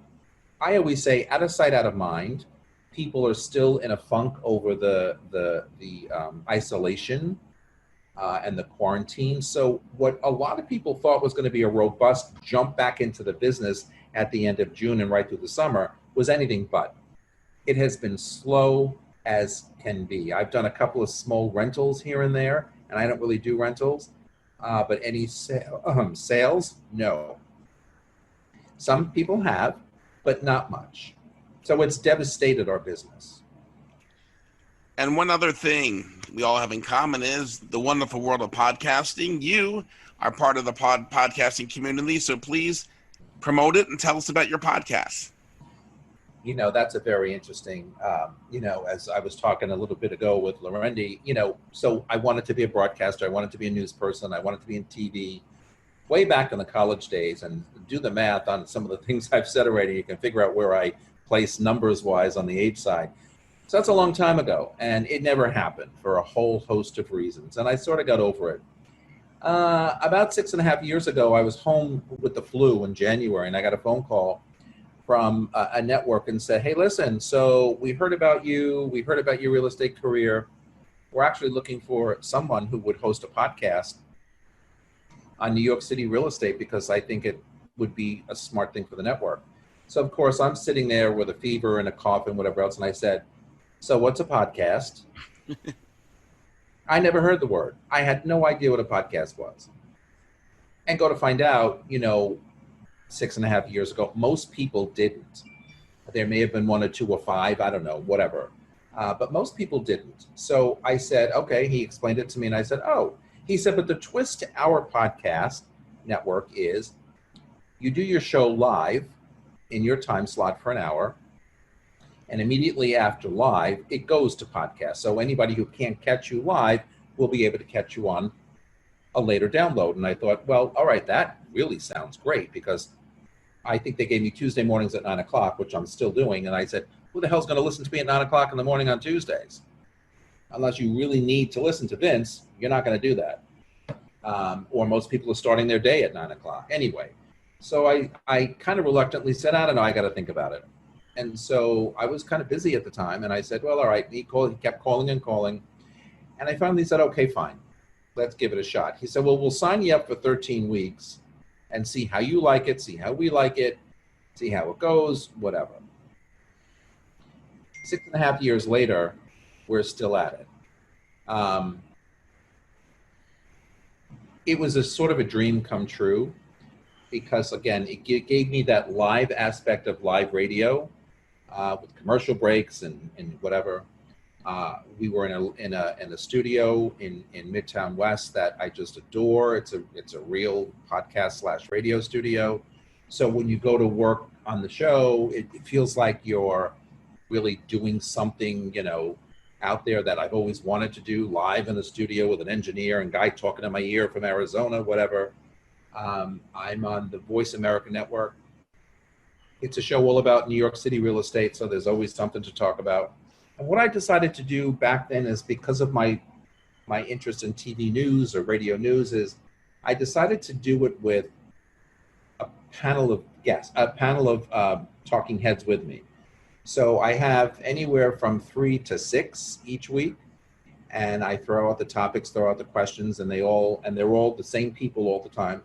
always say, out of sight, out of mind. People are still in a funk over the isolation and the quarantine. So what a lot of people thought was going to be a robust jump back into the business at the end of June and right through the summer was anything but. It has been slow as can be. I've done a couple of small rentals here and there, and I don't really do rentals, but any sales, no. Some people have, but not much. So it's devastated our business. And one other thing we all have in common is the wonderful world of podcasting. You are part of the podcasting community, so please promote it and tell us about your podcast. That's a very interesting, as I was talking a little bit ago with Lorendi, so I wanted to be a broadcaster. I wanted to be a news person. I wanted to be in TV way back in the college days, and do the math on some of the things I've said already. You can figure out where I place numbers wise on the age side. So that's a long time ago, and it never happened for a whole host of reasons, and I sort of got over it. About 6.5 years ago, I was home with the flu in January, and I got a phone call from a network and said, hey, listen, so we heard about you. We heard about your real estate career. We're actually looking for someone who would host a podcast on New York City real estate because I think it would be a smart thing for the network. So, of course, I'm sitting there with a fever and a cough and whatever else, and I said, so what's a podcast? I never heard the word. I had no idea what a podcast was. And go to find out, 6.5 years ago, most people didn't. There may have been 1 or 2 or 5, I don't know, whatever. But most people didn't. So I said, okay, he explained it to me and I said, oh. He said, but the twist to our podcast network is you do your show live in your time slot for an hour. And immediately after live, it goes to podcast. So anybody who can't catch you live will be able to catch you on a later download. And I thought, well, all right, that really sounds great because I think they gave me Tuesday mornings at 9 o'clock, which I'm still doing. And I said, who the hell's going to listen to me at 9 o'clock in the morning on Tuesdays? Unless you really need to listen to Vince, you're not going to do that. Or most people are starting their day at 9 o'clock. Anyway, so I kind of reluctantly said, I don't know, I got to think about it. And so I was kind of busy at the time. And I said, well, all right. He kept calling and calling. And I finally said, okay, fine. Let's give it a shot. He said, well, we'll sign you up for 13 weeks and see how you like it, see how we like it, see how it goes, whatever. 6.5 years later, we're still at it. It was a sort of a dream come true because, again, it gave me that live aspect of live radio with commercial breaks and whatever. We were in a studio in Midtown West that I just adore. It's a real podcast / radio studio. So when you go to work on the show, it feels like you're really doing something, out there that I've always wanted to do, live in the studio with an engineer and guy talking in my ear from Arizona, whatever. I'm on the Voice America Network. It's a show all about New York City real estate, so there's always something to talk about. And what I decided to do back then is because of my interest in TV news or radio news is I decided to do it with a panel of guests, a panel of talking heads with me. So I have anywhere from 3 to 6 each week, and I throw out the topics, throw out the questions, and they're all the same people all the time.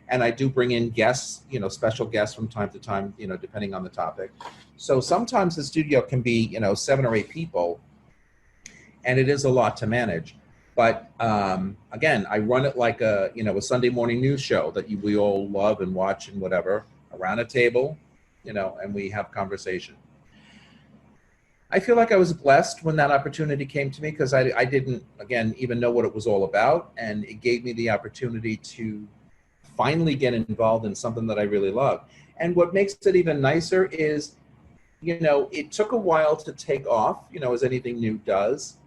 And I do bring in guests, special guests from time to time, depending on the topic. So sometimes the studio can be, 7 or 8 people, and it is a lot to manage. But again, I run it like a Sunday morning news show that we all love and watch and whatever, around a table, and we have conversation. I feel like I was blessed when that opportunity came to me because I didn't, again, even know what it was all about. And it gave me the opportunity to finally get involved in something that I really love. And what makes it even nicer is, it took a while to take off, as anything new does.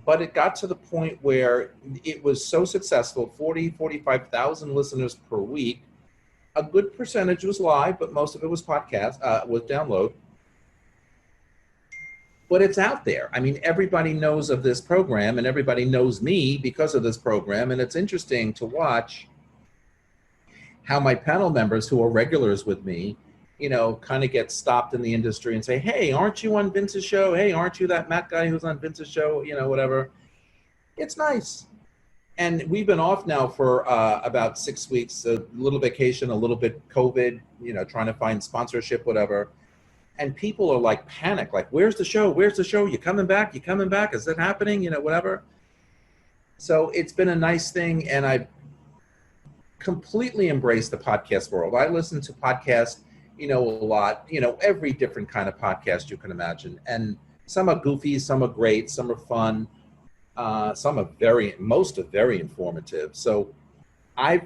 But it got to the point where it was so successful, 45,000 listeners per week. A good percentage was live, but most of it was podcast, was download. But it's out there. I mean, everybody knows of this program and everybody knows me because of this program. And it's interesting to watch how my panel members who are regulars with me, kind of get stopped in the industry and say, hey, aren't you on Vince's show? Hey, aren't you that Matt guy who's on Vince's show? Whatever. It's nice. And we've been off now for about 6 weeks, a little vacation, a little bit COVID, trying to find sponsorship, whatever. And people are like panic, like, where's the show? Where's the show? You coming back? You coming back? Is it happening? Whatever. So it's been a nice thing. And I've completely embraced the podcast world. I listen to podcasts, a lot, every different kind of podcast you can imagine. And some are goofy, some are great, some are fun. Some are most are very informative. So I've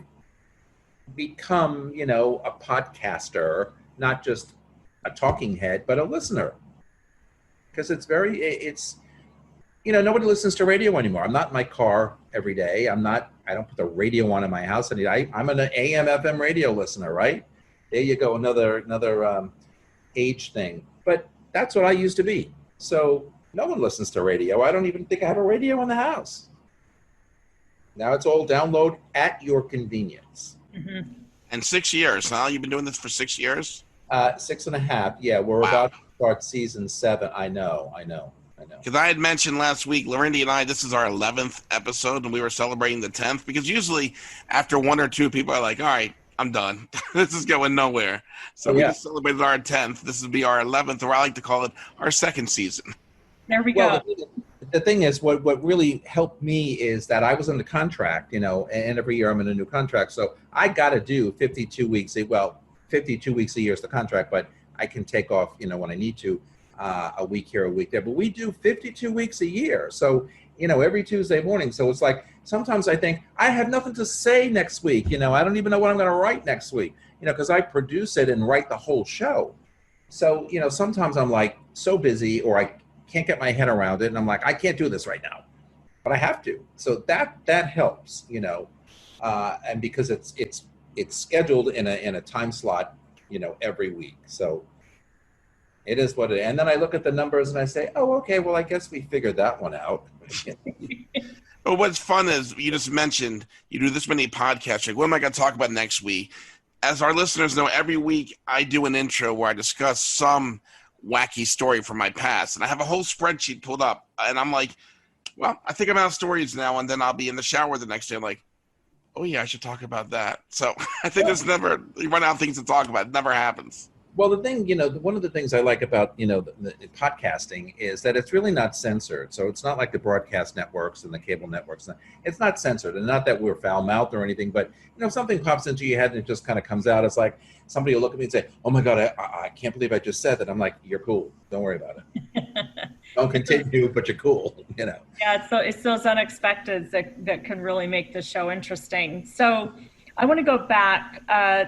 become, a podcaster, not just a talking head, but a listener. Because nobody listens to radio anymore. I'm not in my car every day. I don't put the radio on in my house. I'm an AM, FM radio listener, right? There you go, another age thing. But that's what I used to be. So no one listens to radio. I don't even think I have a radio in the house. Now it's all download at your convenience. Mm-hmm. And 6 years, huh? You've been doing this for 6 years? 6.5. Yeah, we're Wow. about to start season 7. I know. Because I had mentioned last week, Lorindy and I, this is our 11th episode, and we were celebrating the 10th. Because usually, after one or two, people are like, "All right, I'm done. This is going nowhere." So we just celebrated our 10th. This will be our 11th, or I like to call it our second season. There we Well, go. the thing is, what really helped me is that I was under contract, and every year I'm in a new contract. So I got to do 52 weeks. Well, 52 weeks a year is the contract, but I can take off, when I need to, a week here, a week there. But we do 52 weeks a year. So, every Tuesday morning. So it's like, sometimes I think I have nothing to say next week. I don't even know what I'm going to write next week, because I produce it and write the whole show. So, sometimes I'm like so busy, or I can't get my head around it, and I'm like, I can't do this right now, but I have to. So that helps, and because it's scheduled in a time slot, every week. So it is what it is. And then I look at the numbers and I say, oh, okay, well, I guess we figured that one out. But what's fun is you just mentioned you do this many podcasts. Like, what am I going to talk about next week? As our listeners know, every week I do an intro where I discuss some wacky story from my past, and I have a whole spreadsheet pulled up, and I'm like, well, I think I'm out of stories now, and then I'll be in the shower the next day. I'm like, oh yeah, I should talk about that. So I think there's never, you run out of things to talk about. It never happens. Well, the thing, one of the things I like about, the podcasting is that it's really not censored. So it's not like the broadcast networks and the cable networks. It's not censored. And not that we're foul-mouthed or anything, but, if something pops into your head and it just kind of comes out, it's like somebody will look at me and say, oh my God, I can't believe I just said that. I'm like, you're cool. Don't worry about it. Don't continue, but you're cool, Yeah, so it's those unexpecteds that can really make the show interesting. So I want to go back.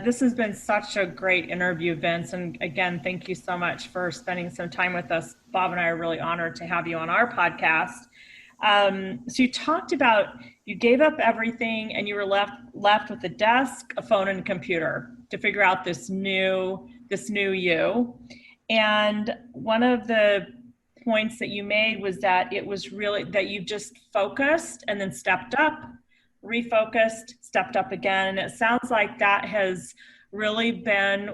This has been such a great interview, Vince. And again, thank you so much for spending some time with us. Bob and I are really honored to have you on our podcast. So you talked about you gave up everything and you were left with a desk, a phone, and a computer to figure out this new you. And one of the points that you made was that it was really that you just focused and then stepped up, refocused, stepped up again. And it sounds like that has really been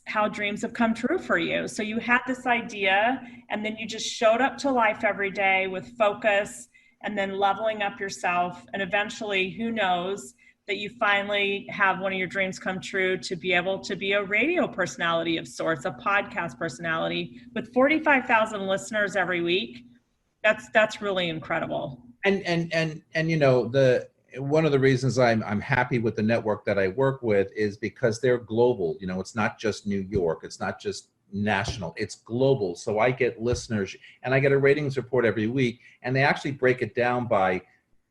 how dreams have come true for you. So you had this idea and then you just showed up to life every day with focus and then leveling up yourself. And eventually, who knows, that you finally have one of your dreams come true to be able to be a radio personality of sorts, a podcast personality with 45,000 listeners every week. That's really incredible. And one of the reasons I'm happy with the network that I work with is because they're global. It's not just New York. It's not just national. It's global. So I get listeners and I get a ratings report every week, and they actually break it down by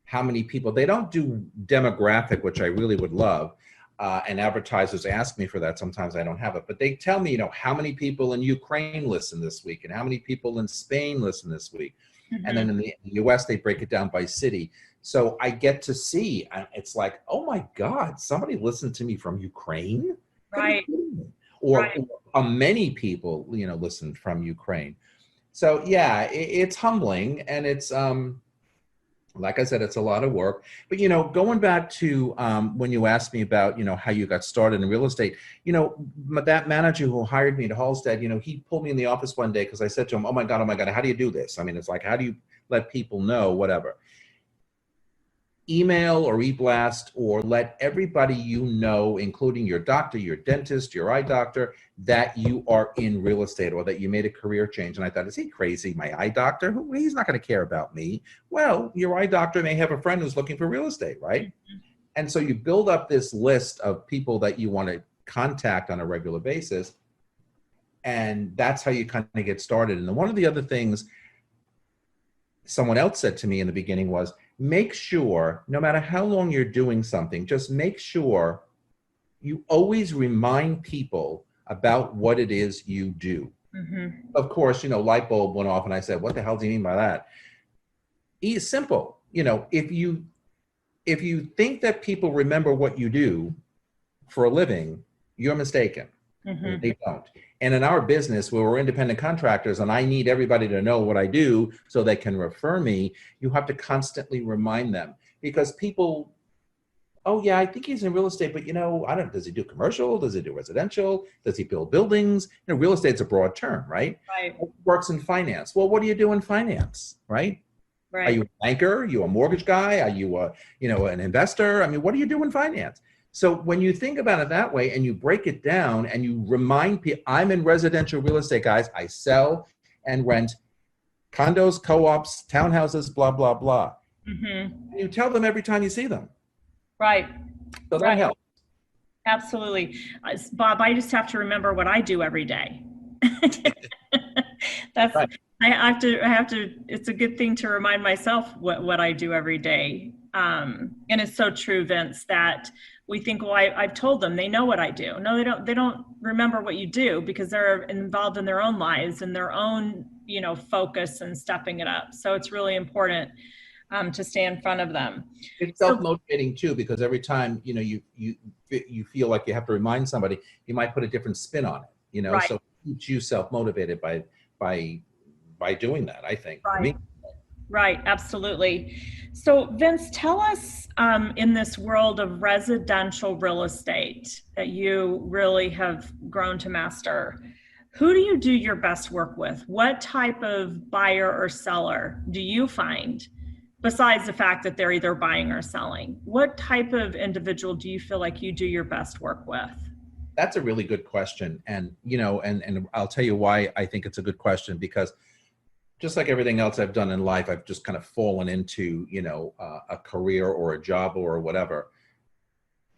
how many people. They don't do demographic, which I really would love. And advertisers ask me for that. Sometimes I don't have it, but they tell me, how many people in Ukraine listen this week and how many people in Spain listen this week. Mm-hmm. And then in the US, they break it down by city. So I get to see, it's like, oh my God, somebody listened to me from Ukraine? Right. Or many people, listened from Ukraine. So yeah, it's humbling, and it's, like I said, it's a lot of work. But, going back to when you asked me about, how you got started in real estate, that manager who hired me to Halstead, he pulled me in the office one day because I said to him, oh my God, how do you do this? I mean, it's like, how do you let people know, whatever? Email or e-blast, or let everybody including your doctor, your dentist, your eye doctor, that you are in real estate or that you made a career change. And I thought, is he crazy? My eye doctor? He's not going to care about me. Well, your eye doctor may have a friend who's looking for real estate, right? Mm-hmm. And so you build up this list of people that you want to contact on a regular basis. And that's how you kind of get started. And one of the other things someone else said to me in the beginning was, make sure, no matter how long you're doing something, just make sure you always remind people about what it is you do. Mm-hmm. Of course, light bulb went off and I said, what the hell do you mean by that? It's simple. If you think that people remember what you do for a living, you're mistaken. They don't. And in our business, where we're independent contractors and I need everybody to know what I do so they can refer me, you have to constantly remind them, because people, oh yeah, I think he's in real estate, but I don't, does he do commercial? Does he do residential? Does he build buildings? Real estate's a broad term, right? Right. Works in finance. Well, what do you do in finance, right? Right. Are you a banker? Are you a mortgage guy? Are you an investor? I mean, what do you do in finance? So when you think about it that way and you break it down and you remind people, I'm in residential real estate, guys. I sell and rent condos, co-ops, townhouses, blah, blah, blah. Mm-hmm. You tell them every time you see them. Right. So that helps. Absolutely. Bob, I just have to remember what I do every day. That's right. I have to, it's a good thing to remind myself what I do every day. And it's so true, Vince, that we think, well, I've told them, they know what I do. No, they don't remember what you do because they're involved in their own lives and their own, focus and stepping it up. So it's really important to stay in front of them. It's self-motivating too, because every time, you feel like you have to remind somebody, you might put a different spin on it, right. So it keeps you self-motivated by doing that, I think. Right. Right, absolutely. So Vince, tell us in this world of residential real estate that you really have grown to master, who do you do your best work with? What type of buyer or seller do you find, besides the fact that they're either buying or selling? What type of individual do you feel like you do your best work with? That's a really good question. And, and I'll tell you why I think it's a good question, because just like everything else I've done in life, I've just kind of fallen into, a career or a job or whatever.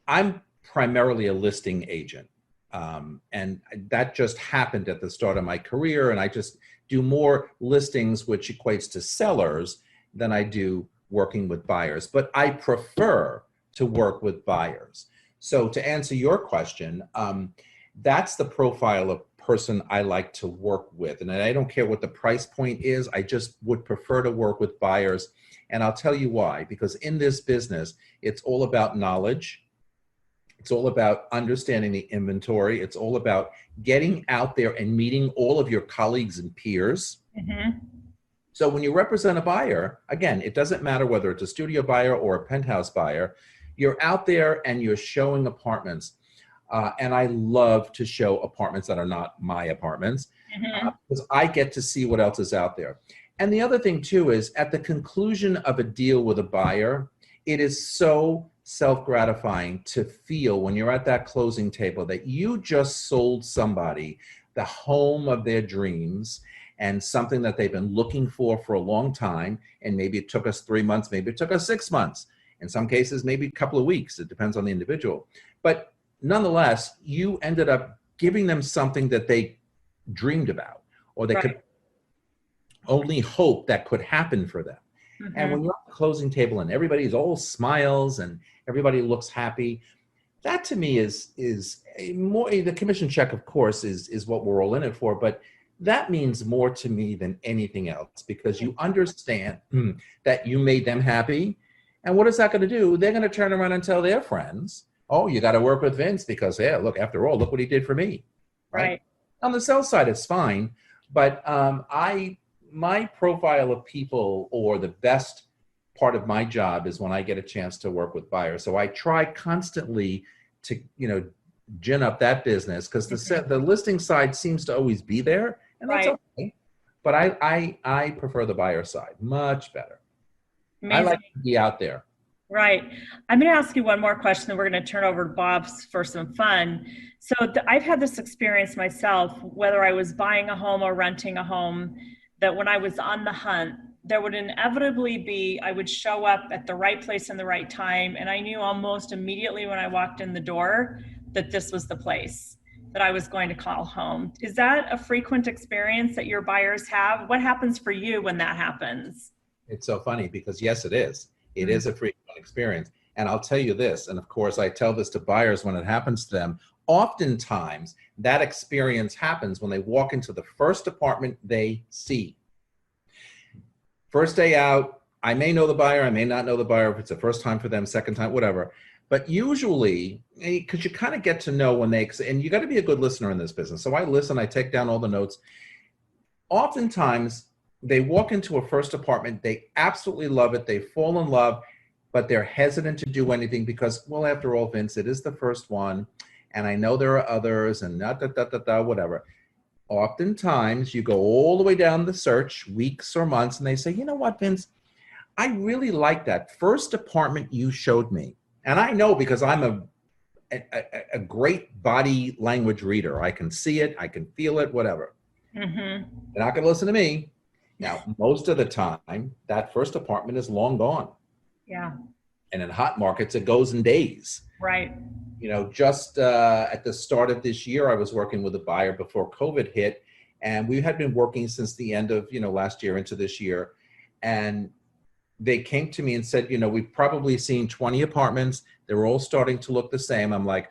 I'm primarily a listing agent. And that just happened at the start of my career. And I just do more listings, which equates to sellers, than I do working with buyers. But I prefer to work with buyers. So to answer your question, that's the profile of person I like to work with. And I don't care what the price point is. I just would prefer to work with buyers. And I'll tell you why. Because in this business, it's all about knowledge. It's all about understanding the inventory. It's all about getting out there and meeting all of your colleagues and peers. Mm-hmm. So when you represent a buyer, again, it doesn't matter whether it's a studio buyer or a penthouse buyer, you're out there and you're showing apartments. And I love to show apartments that are not my apartments, because I get to see what else is out there. And the other thing too is, at the conclusion of a deal with a buyer, it is so self-gratifying to feel when you're at that closing table that you just sold somebody the home of their dreams and something that they've been looking for a long time. And maybe it took us 3 months, maybe it took us 6 months. In some cases, maybe a couple of weeks. It depends on the individual. But nonetheless, you ended up giving them something that they dreamed about, or they could only hope that could happen for them. Mm-hmm. And when you're at the closing table and everybody's all smiles and everybody looks happy, that to me is more, the commission check, of course, is what we're all in it for, but that means more to me than anything else, because you understand that you made them happy. And what is that going to do? They're going to turn around and tell their friends, oh, you got to work with Vince because, yeah, look, after all, look what he did for me. Right. On the sell side, it's fine. But my profile of people, or the best part of my job, is when I get a chance to work with buyers. So I try constantly to, gin up that business, because the listing side seems to always be there, and that's okay. But I prefer the buyer side much better. Amazing. I like to be out there. Right. I'm going to ask you one more question, and we're going to turn over to Bob for some fun. So I've had this experience myself, whether I was buying a home or renting a home, that when I was on the hunt, there would inevitably be, I would show up at the right place in the right time. And I knew almost immediately when I walked in the door that this was the place that I was going to call home. Is that a frequent experience that your buyers have? What happens for you when that happens? It's so funny, because yes, it is. It is a frequent experience. And I'll tell you this, and of course I tell this to buyers when it happens to them, oftentimes that experience happens when they walk into the first apartment they see. First day out, I may know the buyer, I may not know the buyer, if it's the first time for them, second time, whatever. But usually, because you kind of get to know when and you got to be a good listener in this business. So I listen, I take down all the notes. Oftentimes, they walk into a first apartment, they absolutely love it, they fall in love, but they're hesitant to do anything because, well, after all, Vince, it is the first one, and I know there are others, and whatever. Oftentimes, you go all the way down the search, weeks or months, and they say, you know what, Vince, I really like that first apartment you showed me. And I know because I'm a great body language reader. I can see it, I can feel it, whatever. They're not going to listen to me. Now, most of the time, that first apartment is long gone. Yeah. And in hot markets, it goes in days. Right. You know, just at the start of this year, I was working with a buyer before COVID hit, and we had been working since the end of, last year into this year. And they came to me and said, we've probably seen 20 apartments. They're all starting to look the same. I'm like,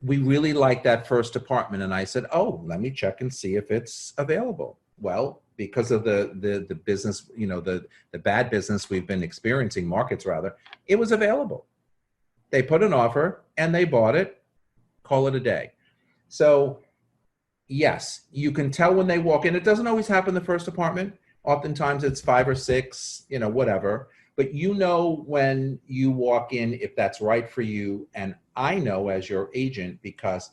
we really like that first apartment. And I said, oh, let me check and see if it's available. Well, because of the business, the bad business we've been experiencing, markets rather, it was available. They put an offer and they bought it, call it a day. So yes, you can tell when they walk in. It doesn't always happen the first apartment. Oftentimes it's 5 or 6, whatever. But when you walk in, if that's right for you. And I know as your agent, because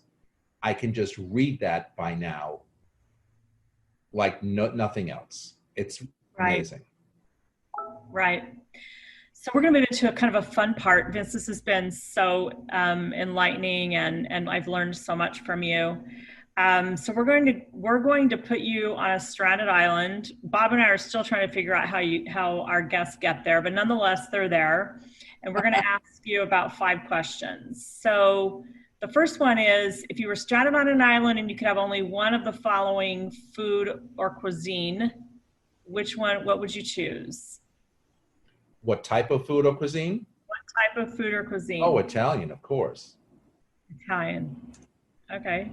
I can just read that by now, like nothing else. It's amazing. Right. So we're going to move into a kind of a fun part. Vince, this has been so enlightening, and I've learned so much from you. So we're going to put you on a stranded island. Bob and I are still trying to figure out how our guests get there, but nonetheless, they're there. And we're going to ask you about 5 questions. So the first one is, if you were stranded on an island and you could have only one of the following food or cuisine, what would you choose? What type of food or cuisine? What type of food or cuisine? Oh, Italian, of course. Italian. Okay.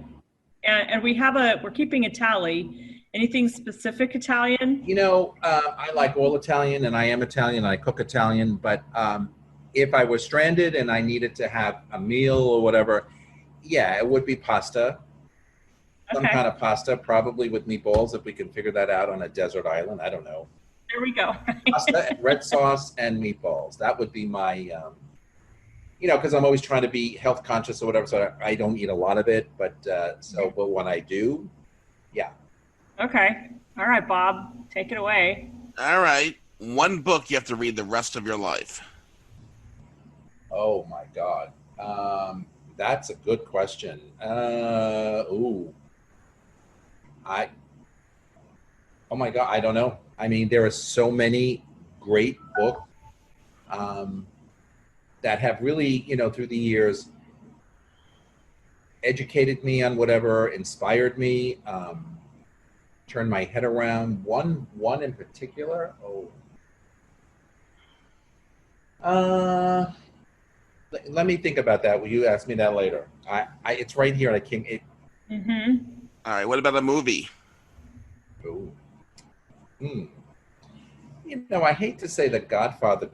And we're keeping a tally. Anything specific Italian? I like all Italian, and I am Italian. I cook Italian, but if I was stranded and I needed to have a meal or whatever, yeah, it would be pasta. Some kind of pasta, probably with meatballs, if we can figure that out on a desert island. I don't know. There we go. Pasta and red sauce and meatballs. That would be my, because I'm always trying to be health conscious or whatever, so I don't eat a lot of it. But but when I do, yeah. Okay. All right, Bob, take it away. All right. One book you have to read the rest of your life. Oh my God. That's a good question. Oh my God, I don't know. I mean, there are so many great books that have really, through the years, educated me on whatever, inspired me, turned my head around. One in particular. Let me think about that. Will you ask me that later? It's right here. I can't. All right. What about a movie? Oh. I hate to say the Godfather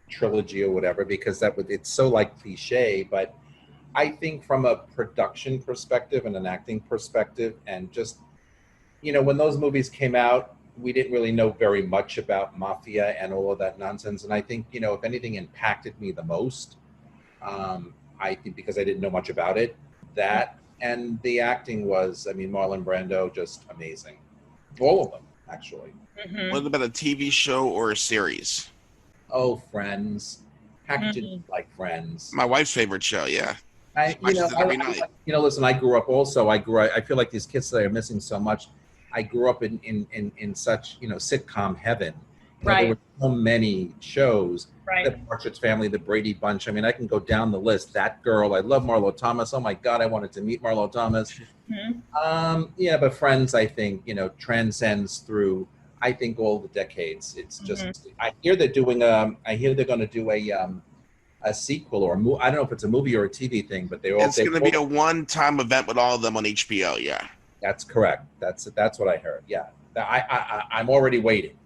trilogy or whatever, because it's so like cliche, but I think from a production perspective and an acting perspective, and just, when those movies came out, we didn't really know very much about mafia and all of that nonsense. And I think, if anything impacted me the most, I think because I didn't know much about it, that and the acting was, Marlon Brando, just amazing. All of them, actually. What about a TV show or a series? Oh, Friends. How could you like Friends? My wife's favorite show, yeah. Listen, I grew up also. I feel like these kids today are missing so much. I grew up in such, sitcom heaven. There were so many shows. Right. The Partridge Family, the Brady Bunch. I can go down the list. That Girl. I love Marlo Thomas. Oh my God, I wanted to meet Marlo Thomas. But Friends, I think, transcends through, I think, all the decades. It's just, I hear they're doing they're going to do a sequel or I don't know if it's a movie or a TV thing, but it's going to be a one-time event with all of them on HBO. Yeah. That's correct. That's what I heard. Yeah. I'm already waiting.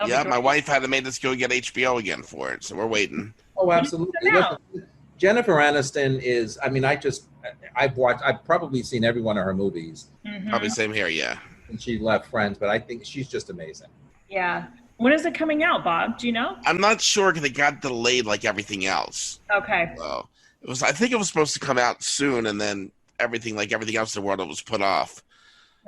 Yeah, my wife had to make us go get HBO again for it, so we're waiting. Oh, absolutely. Check them out. Listen, Jennifer Aniston is, I mean, I've probably seen every one of her movies Probably same here, yeah. since she left Friends, but I think she's just amazing. Yeah. When is it coming out, Bob? Do you know? I'm not sure because it got delayed like everything else. Okay. So I think it was supposed to come out soon, and then everything else in the world was put off.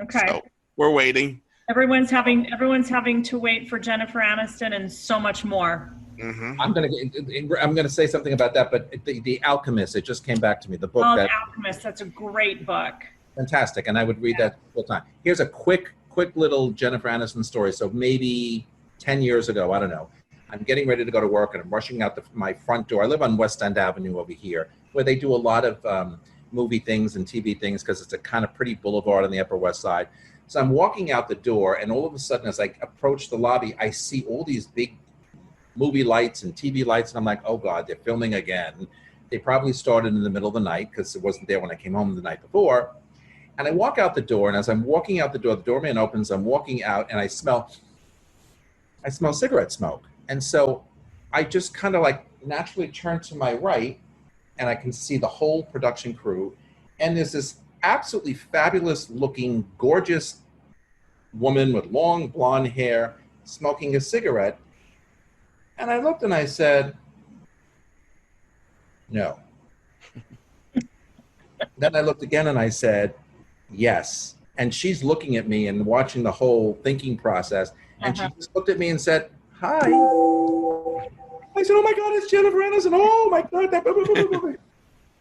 Okay. So we're waiting. Everyone's having to wait for Jennifer Aniston and so much more. I'm gonna say something about that, but the Alchemist, it just came back to me. The book Oh, that The Alchemist, that's a great book. fantastic, and I would read that full time. Here's a quick little Jennifer Aniston story. So maybe 10 years ago, I don't know. I'm getting ready to go to work, and I'm rushing out my front door. I live on West End Avenue over here, where they do a lot of movie things and TV things because it's a kind of pretty boulevard on the Upper West Side. So I'm walking out the door, and all of a sudden, as I approach the lobby, I see all these big movie lights and TV lights, and I'm like, oh God, they're filming again. They probably started in the middle of the night because it wasn't there when I came home the night before. And I walk out the door, and as I'm walking out the door, the doorman opens, I'm walking out, and I smell cigarette smoke. And so I just kind of like naturally turn to my right, and I can see the whole production crew. And there's this absolutely fabulous looking, gorgeous woman with long blonde hair smoking a cigarette. And I looked and I said, no. Then I looked again and I said, yes. And she's looking at me and watching the whole thinking process. And she just looked at me and said, hi. I said, oh my God, it's Jennifer Aniston. Oh my God.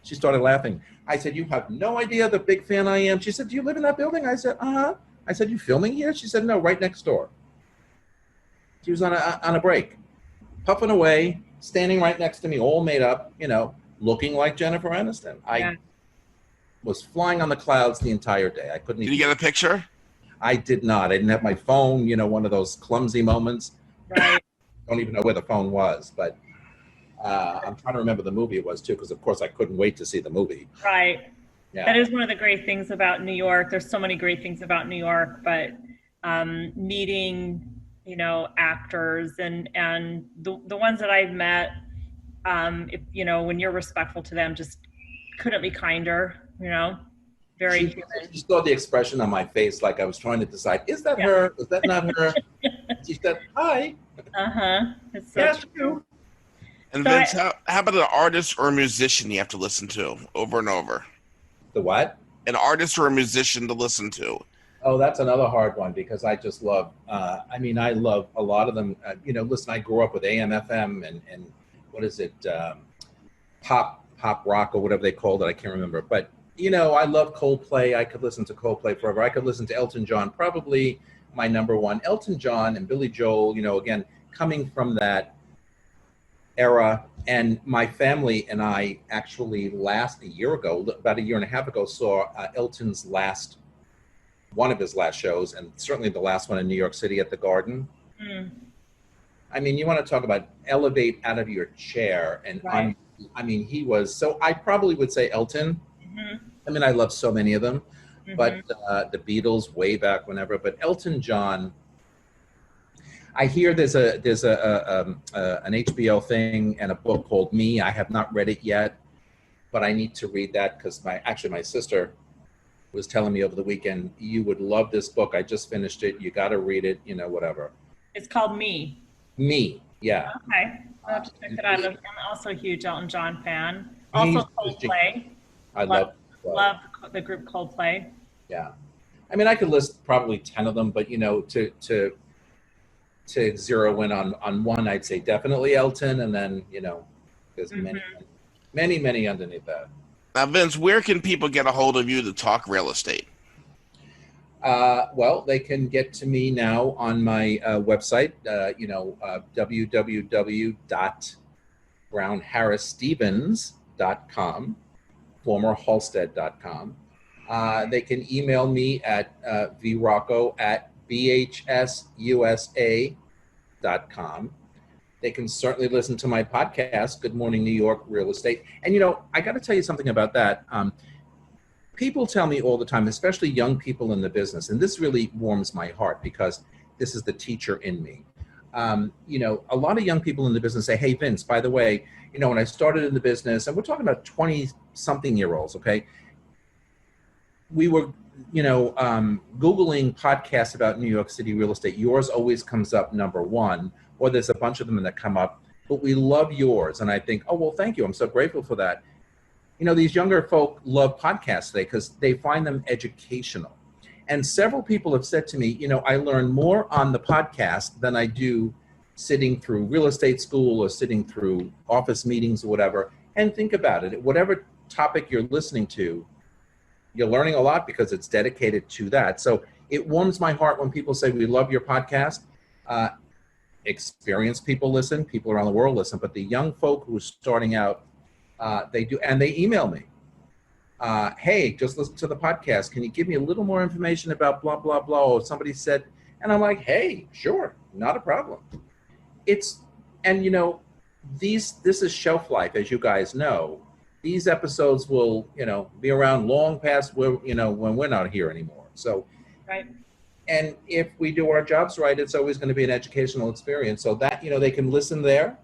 She started laughing. I said, you have no idea the big fan I am. She said, do you live in that building? I said, uh-huh. I said, you filming here? She said, no, right next door. She was on a break, puffing away, standing right next to me, all made up, looking like Jennifer Aniston. I was flying on the clouds the entire day. I couldn't even. Did you get a picture? I did not. I didn't have my phone, one of those clumsy moments. Right. Don't even know where the phone was, but I'm trying to remember the movie it was too, because of course I couldn't wait to see the movie. Right. Yeah. That is one of the great things about New York. There's so many great things about New York, but meeting, actors and the ones that I've met, if, when you're respectful to them, just couldn't be kinder, very human. She saw the expression on my face, like I was trying to decide, is that her? Is that not her? She said, hi. It's so Yes, true. And So Vince, how about an artist or a musician you have to listen to over and over? The what? An artist or a musician to listen to. Oh, that's another hard one because I just love, I love a lot of them. Listen, I grew up with AM, FM, and what is it? Pop rock or whatever they called it. I can't remember. But, I love Coldplay. I could listen to Coldplay forever. I could listen to Elton John, probably my number one. Elton John and Billy Joel, again, coming from that era. And my family and I actually about a year and a half ago, saw Elton's one of his last shows, and certainly the last one in New York City at the Garden. I mean, you want to talk about elevate out of your chair. And Right. he was, so I probably would say Elton. I mean, I love so many of them, but the Beatles way back whenever, but Elton John, I hear there's an HBO thing and a book called Me. I have not read it yet, but I need to read that because my sister was telling me over the weekend, you would love this book. I just finished it. You got to read it, whatever. It's called Me. Me, yeah. Okay. I'll have to check it out. I'm also a huge Elton John fan. Also Coldplay. I love the group Coldplay. Yeah. I mean, I could list probably 10 of them, but to zero in on one, I'd say definitely Elton, and then there's many underneath that. Now, Vince, where can people get a hold of you to talk real estate? Well, they can get to me now on my website, www.brownharrisstevens.com, formerhalstead.com. They can email me at vrocco@bhsusa.com. They can certainly listen to my podcast, Good Morning New York Real Estate. And, I got to tell you something about that. People tell me all the time, especially young people in the business, and this really warms my heart because this is the teacher in me. A lot of young people in the business say, hey, Vince, by the way, when I started in the business, and we're talking about 20-something-year-olds, okay? We were, Googling podcasts about New York City real estate. Yours always comes up number one, or there's a bunch of them that come up, but we love yours. And I think, oh, well, thank you. I'm so grateful for that. These younger folk love podcasts today because they find them educational. And several people have said to me, I learn more on the podcast than I do sitting through real estate school or sitting through office meetings or whatever. And think about it. Whatever topic you're listening to, you're learning a lot because it's dedicated to that. So it warms my heart when people say, we love your podcast. Experienced people listen, people around the world listen, but the young folk who are starting out, they do, and they email me. Hey, just listen to the podcast. Can you give me a little more information about blah, blah, blah? Or somebody said, and I'm like, hey, sure, not a problem. This is shelf life, as you guys know. These episodes will, be around long past when we're not here anymore. So, right. And if we do our jobs right, it's always going to be an educational experience. So that, they can listen there.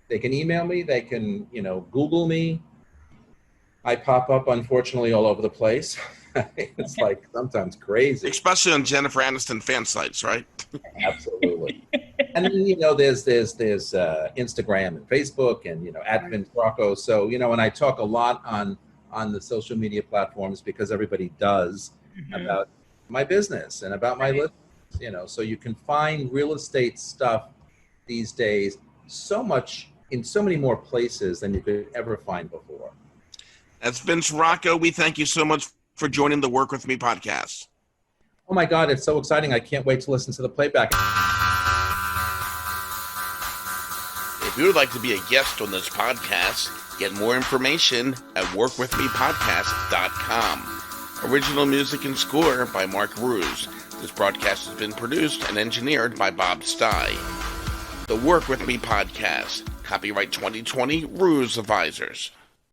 They can email me. They can, Google me. I pop up, unfortunately, all over the place. It's like sometimes crazy. Especially on Jennifer Aniston fan sites, right? Absolutely. And then, there's Instagram and Facebook and, at Vince Rocco. So, and I talk a lot on the social media platforms because everybody does about my business and about my listings, so you can find real estate stuff these days so much in so many more places than you could ever find before. That's Vince Rocco. We thank you so much for joining the Work With Me podcast. Oh my God, it's so exciting. I can't wait to listen to the playback. If you would like to be a guest on this podcast, get more information at workwithmepodcast.com. Original music and score by Mark Ruse. This broadcast has been produced and engineered by Bob Stye. The Work With Me podcast. Copyright 2020, Ruse Advisors.